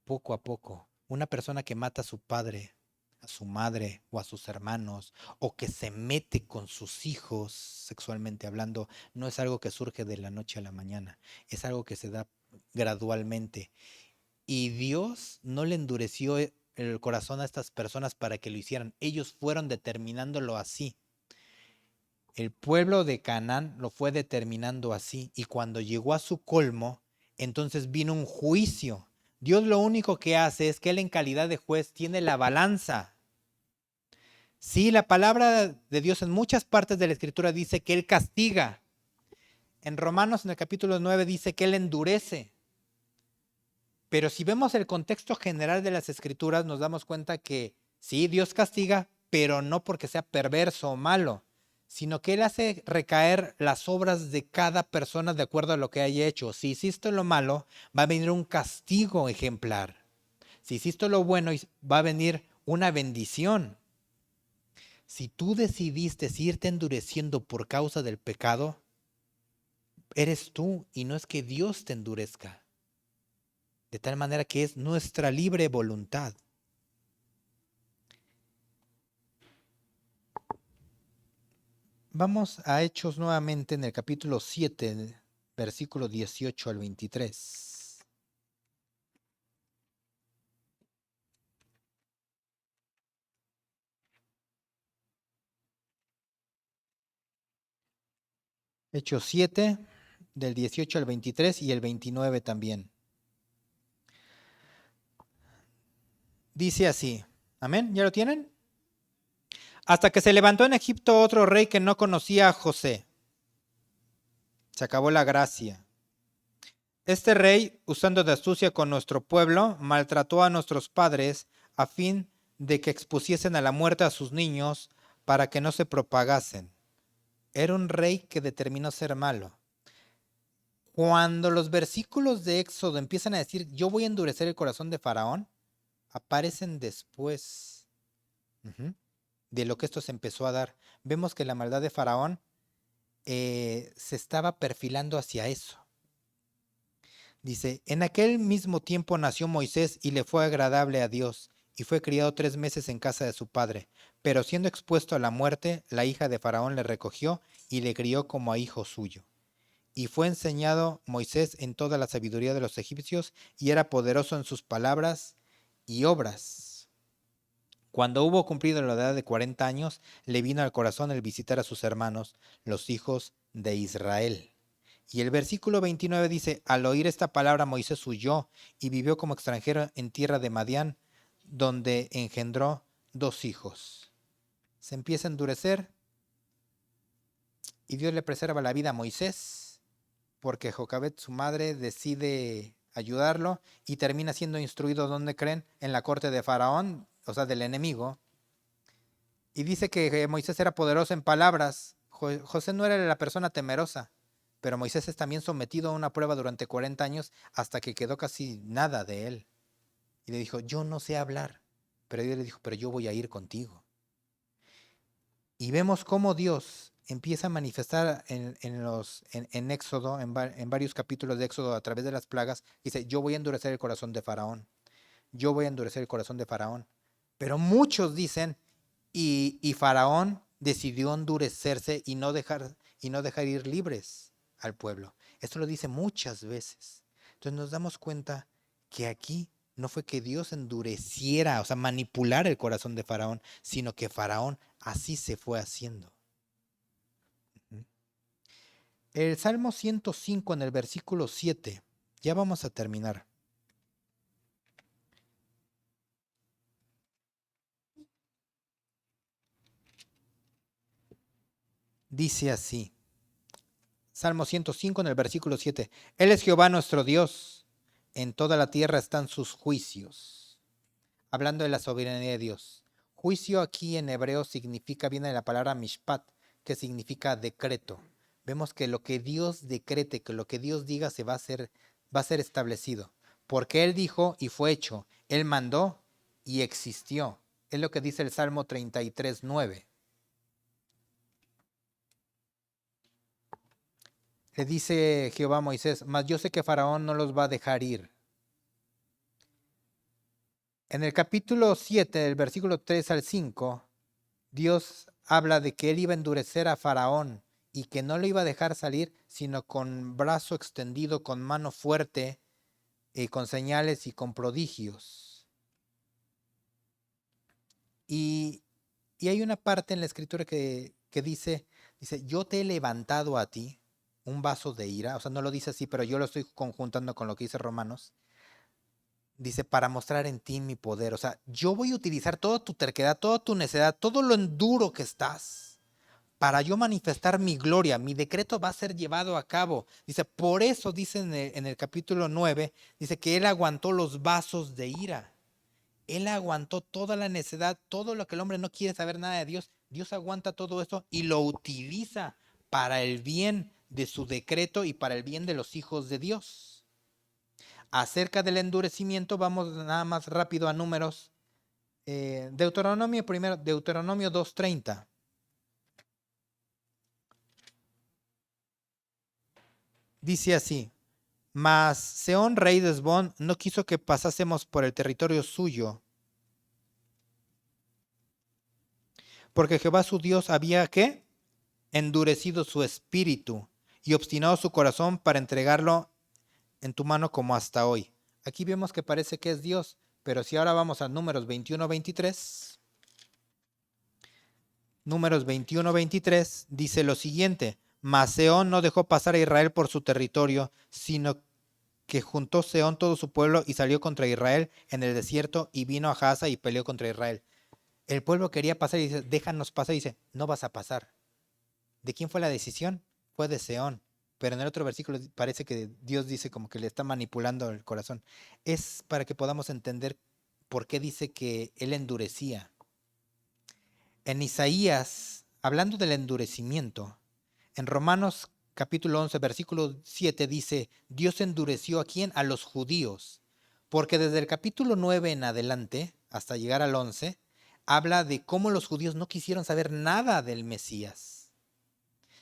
poco a poco. Una persona que mata a su padre, a su madre o a sus hermanos, o que se mete con sus hijos sexualmente hablando, no es algo que surge de la noche a la mañana, es algo que se da gradualmente. Y Dios no le endureció el corazón a estas personas para que lo hicieran. Ellos fueron determinándolo así. El pueblo de Canaán lo fue determinando así. Y cuando llegó a su colmo, entonces vino un juicio. Dios lo único que hace es que Él en calidad de juez tiene la balanza. Sí, la palabra de Dios en muchas partes de la Escritura dice que Él castiga. En Romanos, en el capítulo 9, dice que Él endurece. Pero si vemos el contexto general de las Escrituras, nos damos cuenta que sí, Dios castiga, pero no porque sea perverso o malo, sino que Él hace recaer las obras de cada persona de acuerdo a lo que haya hecho. Si hiciste lo malo, va a venir un castigo ejemplar. Si hiciste lo bueno, va a venir una bendición. Si tú decidiste irte endureciendo por causa del pecado, eres tú y no es que Dios te endurezca. De tal manera que es nuestra libre voluntad. Vamos a Hechos nuevamente en el capítulo 7, versículo 18 al 23. Hechos 7, del 18 al 23 y el 29 también. Dice así, amén, ¿ya lo tienen? Hasta que se levantó en Egipto otro rey que no conocía a José. Se acabó la gracia. Este rey, usando de astucia con nuestro pueblo, maltrató a nuestros padres a fin de que expusiesen a la muerte a sus niños para que no se propagasen. Era un rey que determinó ser malo. Cuando los versículos de Éxodo empiezan a decir, yo voy a endurecer el corazón de Faraón, aparecen después de lo que esto se empezó a dar. Vemos que la maldad de Faraón se estaba perfilando hacia eso. Dice, en aquel mismo tiempo nació Moisés y le fue agradable a Dios, y fue criado 3 meses en casa de su padre. Pero siendo expuesto a la muerte, la hija de Faraón le recogió y le crió como a hijo suyo. Y fue enseñado Moisés en toda la sabiduría de los egipcios, y era poderoso en sus palabras y obras. Cuando hubo cumplido la edad de 40 años, le vino al corazón el visitar a sus hermanos, los hijos de Israel. Y el versículo 29 dice, al oír esta palabra Moisés huyó y vivió como extranjero en tierra de Madián, donde engendró 2 hijos. Se empieza a endurecer y Dios le preserva la vida a Moisés, porque Jocabet, su madre, decide ayudarlo y termina siendo instruido, ¿dónde creen? En la corte de Faraón, o sea, del enemigo. Y dice que Moisés era poderoso en palabras. José no era la persona temerosa. Pero Moisés es también sometido a una prueba durante 40 años hasta que quedó casi nada de él. Y le dijo, yo no sé hablar. Pero Dios le dijo, pero yo voy a ir contigo. Y vemos cómo Dios empieza a manifestar en Éxodo, en varios capítulos de Éxodo a través de las plagas. Dice, yo voy a endurecer el corazón de Faraón. Yo voy a endurecer el corazón de Faraón. Pero muchos dicen, y Faraón decidió endurecerse y no dejar ir libres al pueblo. Esto lo dice muchas veces. Entonces nos damos cuenta que aquí no fue que Dios endureciera, o sea, manipular el corazón de Faraón, sino que Faraón así se fue haciendo. El Salmo 105 en el versículo 7. Ya vamos a terminar. Dice así. Salmo 105 en el versículo 7. Él es Jehová nuestro Dios. En toda la tierra están sus juicios. Hablando de la soberanía de Dios. Juicio aquí en hebreo significa, viene de la palabra mishpat, que significa decreto. Vemos que lo que Dios decrete, que lo que Dios diga va a ser establecido. Porque Él dijo y fue hecho. Él mandó y existió. Es lo que dice el Salmo 33:9. Le dice Jehová a Moisés, mas yo sé que Faraón no los va a dejar ir. En el capítulo 7, del versículo 3 al 5, Dios habla de que él iba a endurecer a Faraón y que no lo iba a dejar salir, sino con brazo extendido, con mano fuerte, con señales y con prodigios. Y hay una parte en la escritura que dice, yo te he levantado a ti un vaso de ira, o sea, no lo dice así, pero yo lo estoy conjuntando con lo que dice Romanos. Dice, para mostrar en ti mi poder. O sea, yo voy a utilizar toda tu terquedad, toda tu necedad, todo lo enduro que estás, para yo manifestar mi gloria. Mi decreto va a ser llevado a cabo. Dice, por eso dice en el capítulo 9, dice que él aguantó los vasos de ira. Él aguantó toda la necedad, todo lo que el hombre no quiere saber nada de Dios. Dios aguanta todo eso y lo utiliza para el bien de su decreto y para el bien de los hijos de Dios. Acerca del endurecimiento, vamos nada más rápido a números. Deuteronomio 2:30. Dice así: mas Seón, rey de Hesbón, no quiso que pasásemos por el territorio suyo, porque Jehová su Dios había, ¿qué? Endurecido su espíritu y obstinado su corazón para entregarlo en tu mano como hasta hoy. Aquí vemos que parece que es Dios, pero si ahora vamos a números 21-23, números 21-23 dice lo siguiente: mas Seón no dejó pasar a Israel por su territorio, sino que juntó Seón todo su pueblo y salió contra Israel en el desierto y vino a Jaza y peleó contra Israel. El pueblo quería pasar y dice, déjanos pasar, y dice, no vas a pasar. ¿De quién fue la decisión? Fue de Seón. Pero en el otro versículo parece que Dios dice como que le está manipulando el corazón. Es para que podamos entender por qué dice que él endurecía. En Isaías, hablando del endurecimiento, en Romanos capítulo 11, versículo 7 dice, Dios endureció ¿a quién? A los judíos. Porque desde el capítulo 9 en adelante, hasta llegar al 11, habla de cómo los judíos no quisieron saber nada del Mesías.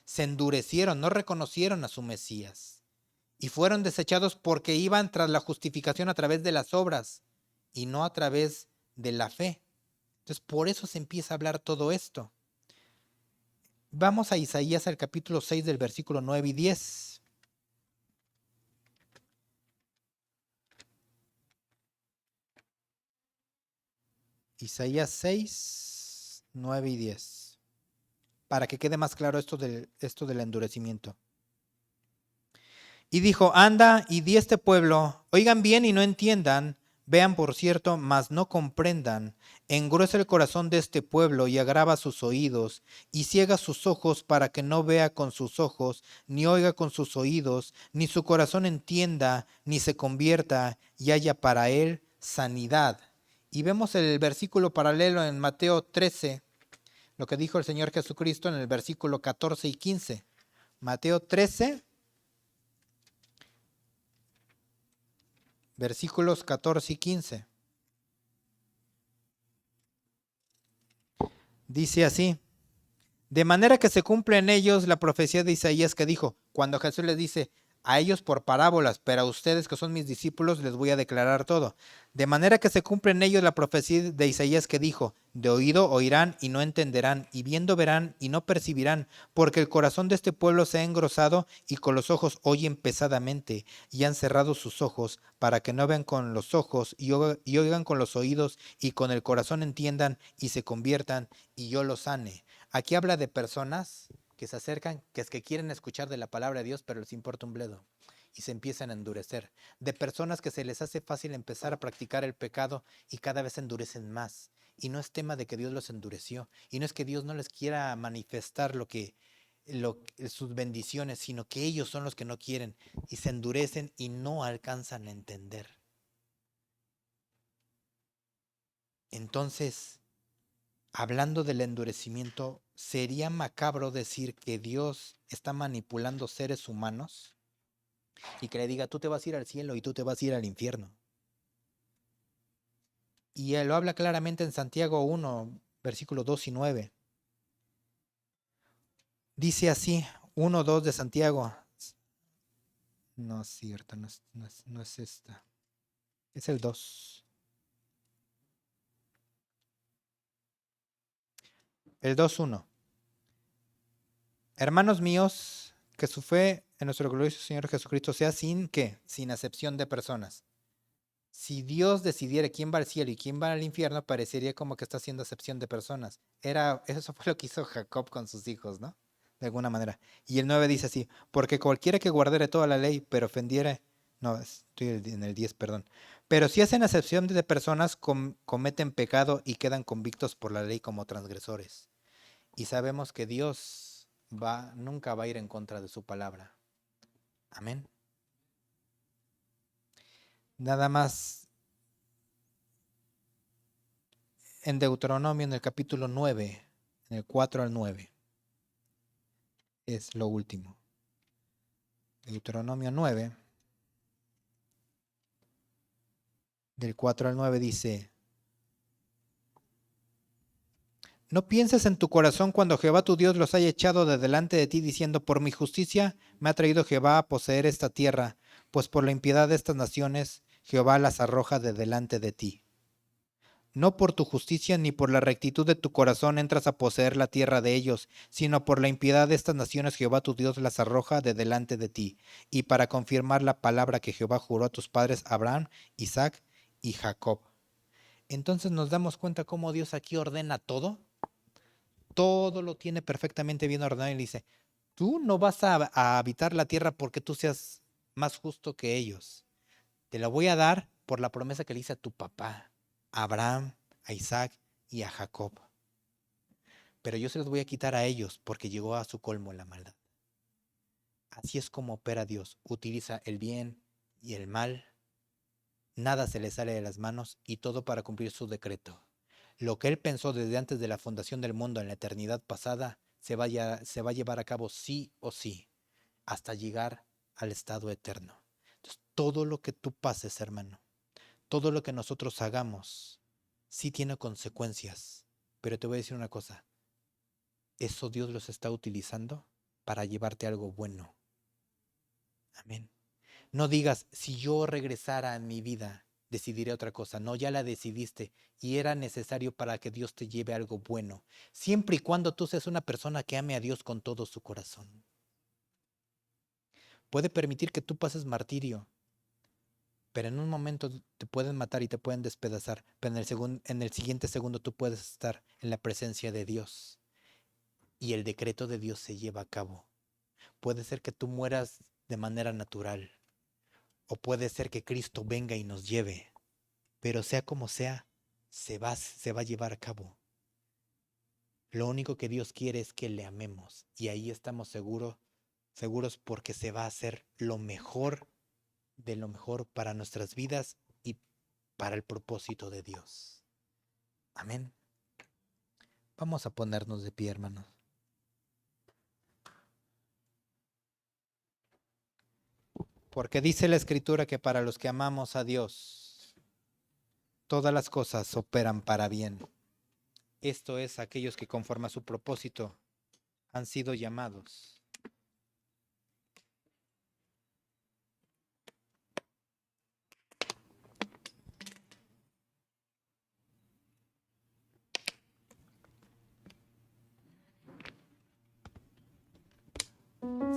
Se endurecieron, no reconocieron a su Mesías. Y fueron desechados porque iban tras la justificación a través de las obras y no a través de la fe. Entonces, por eso se empieza a hablar todo esto. Vamos a Isaías al capítulo 6 del versículo 9 y 10. Isaías 6, 9 y 10. Para que quede más claro esto del endurecimiento. Y dijo, anda y di a este pueblo, oigan bien y no entiendan, vean por cierto, mas no comprendan, engruesa el corazón de este pueblo y agrava sus oídos, y ciega sus ojos para que no vea con sus ojos, ni oiga con sus oídos, ni su corazón entienda, ni se convierta, y haya para él sanidad. Y vemos el versículo paralelo en Mateo 13, lo que dijo el Señor Jesucristo en el versículo 14 y 15. Mateo 13, versículos 14 y 15. Dice así: de manera que se cumple en ellos la profecía de Isaías que dijo, cuando Jesús les dice, a ellos por parábolas, pero a ustedes que son mis discípulos les voy a declarar todo. De manera que se cumple en ellos la profecía de Isaías que dijo, de oído oirán y no entenderán, y viendo verán y no percibirán, porque el corazón de este pueblo se ha engrosado y con los ojos oyen pesadamente, y han cerrado sus ojos para que no vean con los ojos y oigan con los oídos y con el corazón entiendan y se conviertan y yo los sane. Aquí habla de personas que se acercan, que es que quieren escuchar de la palabra de Dios, pero les importa un bledo. Y se empiezan a endurecer. De personas que se les hace fácil empezar a practicar el pecado y cada vez se endurecen más. Y no es tema de que Dios los endureció. Y no es que Dios no les quiera manifestar sus bendiciones, sino que ellos son los que no quieren y se endurecen y no alcanzan a entender. Entonces, hablando del endurecimiento, ¿sería macabro decir que Dios está manipulando seres humanos? Y que le diga, tú te vas a ir al cielo y tú te vas a ir al infierno. Y él lo habla claramente en Santiago 1, versículos 2 y 9. Dice así, 1, 2 de Santiago. No es cierto, no es esta. Es el 2. El 2:1. Hermanos míos, que su fe en nuestro glorioso Señor Jesucristo sea sin ¿qué? Sin acepción de personas. Si Dios decidiera quién va al cielo y quién va al infierno, parecería como que está haciendo acepción de personas. Eso fue lo que hizo Jacob con sus hijos, ¿no? De alguna manera. Y el 9 dice así, porque cualquiera que guardare toda la ley, pero ofendiere, no, estoy en el 10, perdón. Pero si hacen acepción de personas, cometen pecado y quedan convictos por la ley como transgresores. Y sabemos que Dios nunca va a ir en contra de su palabra. Amén. Nada más en Deuteronomio, en el capítulo 9, en el 4 al 9, es lo último. Deuteronomio 9, del 4 al 9 dice, no pienses en tu corazón cuando Jehová tu Dios los haya echado de delante de ti, diciendo, por mi justicia me ha traído Jehová a poseer esta tierra, pues por la impiedad de estas naciones Jehová las arroja de delante de ti. No por tu justicia ni por la rectitud de tu corazón entras a poseer la tierra de ellos, sino por la impiedad de estas naciones Jehová tu Dios las arroja de delante de ti, y para confirmar la palabra que Jehová juró a tus padres Abraham, Isaac y Jacob. Entonces nos damos cuenta cómo Dios aquí ordena todo. Todo lo tiene perfectamente bien ordenado y le dice, tú no vas a habitar la tierra porque tú seas más justo que ellos. Te la voy a dar por la promesa que le hice a tu papá, a Abraham, a Isaac y a Jacob. Pero yo se los voy a quitar a ellos porque llegó a su colmo la maldad. Así es como opera Dios. Utiliza el bien y el mal. Nada se le sale de las manos y todo para cumplir su decreto. Lo que Él pensó desde antes de la fundación del mundo en la eternidad pasada se va a llevar a cabo sí o sí hasta llegar al estado eterno. Entonces, todo lo que tú pases, hermano, todo lo que nosotros hagamos, sí tiene consecuencias. Pero te voy a decir una cosa, eso Dios los está utilizando para llevarte algo bueno. Amén. No digas, si yo regresara a mi vida, decidiré otra cosa. No, ya la decidiste y era necesario para que Dios te lleve algo bueno. Siempre y cuando tú seas una persona que ame a Dios con todo su corazón. Puede permitir que tú pases martirio, pero en un momento te pueden matar y te pueden despedazar, pero en el siguiente segundo tú puedes estar en la presencia de Dios y el decreto de Dios se lleva a cabo. Puede ser que tú mueras de manera natural o puede ser que Cristo venga y nos lleve, pero sea como sea, se va a llevar a cabo. Lo único que Dios quiere es que le amemos y ahí estamos seguros porque se va a hacer lo mejor de lo mejor para nuestras vidas y para el propósito de Dios. Amén. Vamos a ponernos de pie, hermanos. Porque dice la Escritura que para los que amamos a Dios, todas las cosas operan para bien. Esto es, aquellos que conforme a su propósito han sido llamados.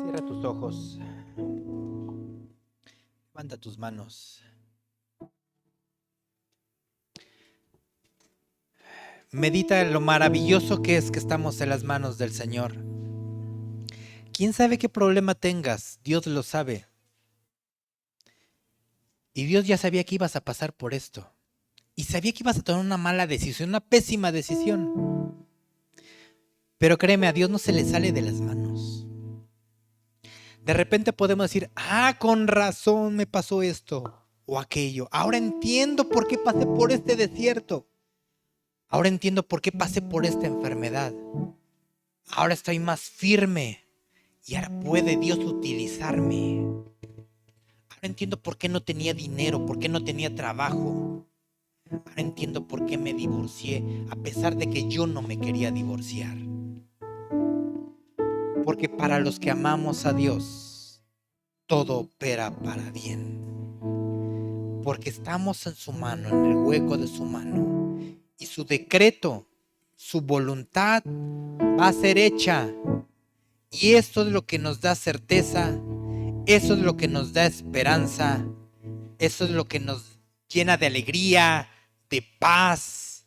Cierra tus ojos. Levanta tus manos. Medita en lo maravilloso que es que estamos en las manos del Señor. ¿Quién sabe qué problema tengas? Dios lo sabe. Y Dios ya sabía que ibas a pasar por esto. Y sabía que ibas a tomar una mala decisión, una pésima decisión. Pero créeme, a Dios no se le sale de las manos. De repente podemos decir, con razón me pasó esto o aquello. Ahora entiendo por qué pasé por este desierto. Ahora entiendo por qué pasé por esta enfermedad. Ahora estoy más firme y ahora puede Dios utilizarme. Ahora entiendo por qué no tenía dinero, por qué no tenía trabajo. Ahora entiendo por qué me divorcié, a pesar de que yo no me quería divorciar. Porque para los que amamos a Dios, todo opera para bien. Porque estamos en su mano, en el hueco de su mano. Y su decreto, su voluntad va a ser hecha. Y esto es lo que nos da certeza, eso es lo que nos da esperanza, eso es lo que nos llena de alegría, de paz.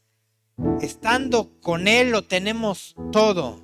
Estando con Él lo tenemos todo.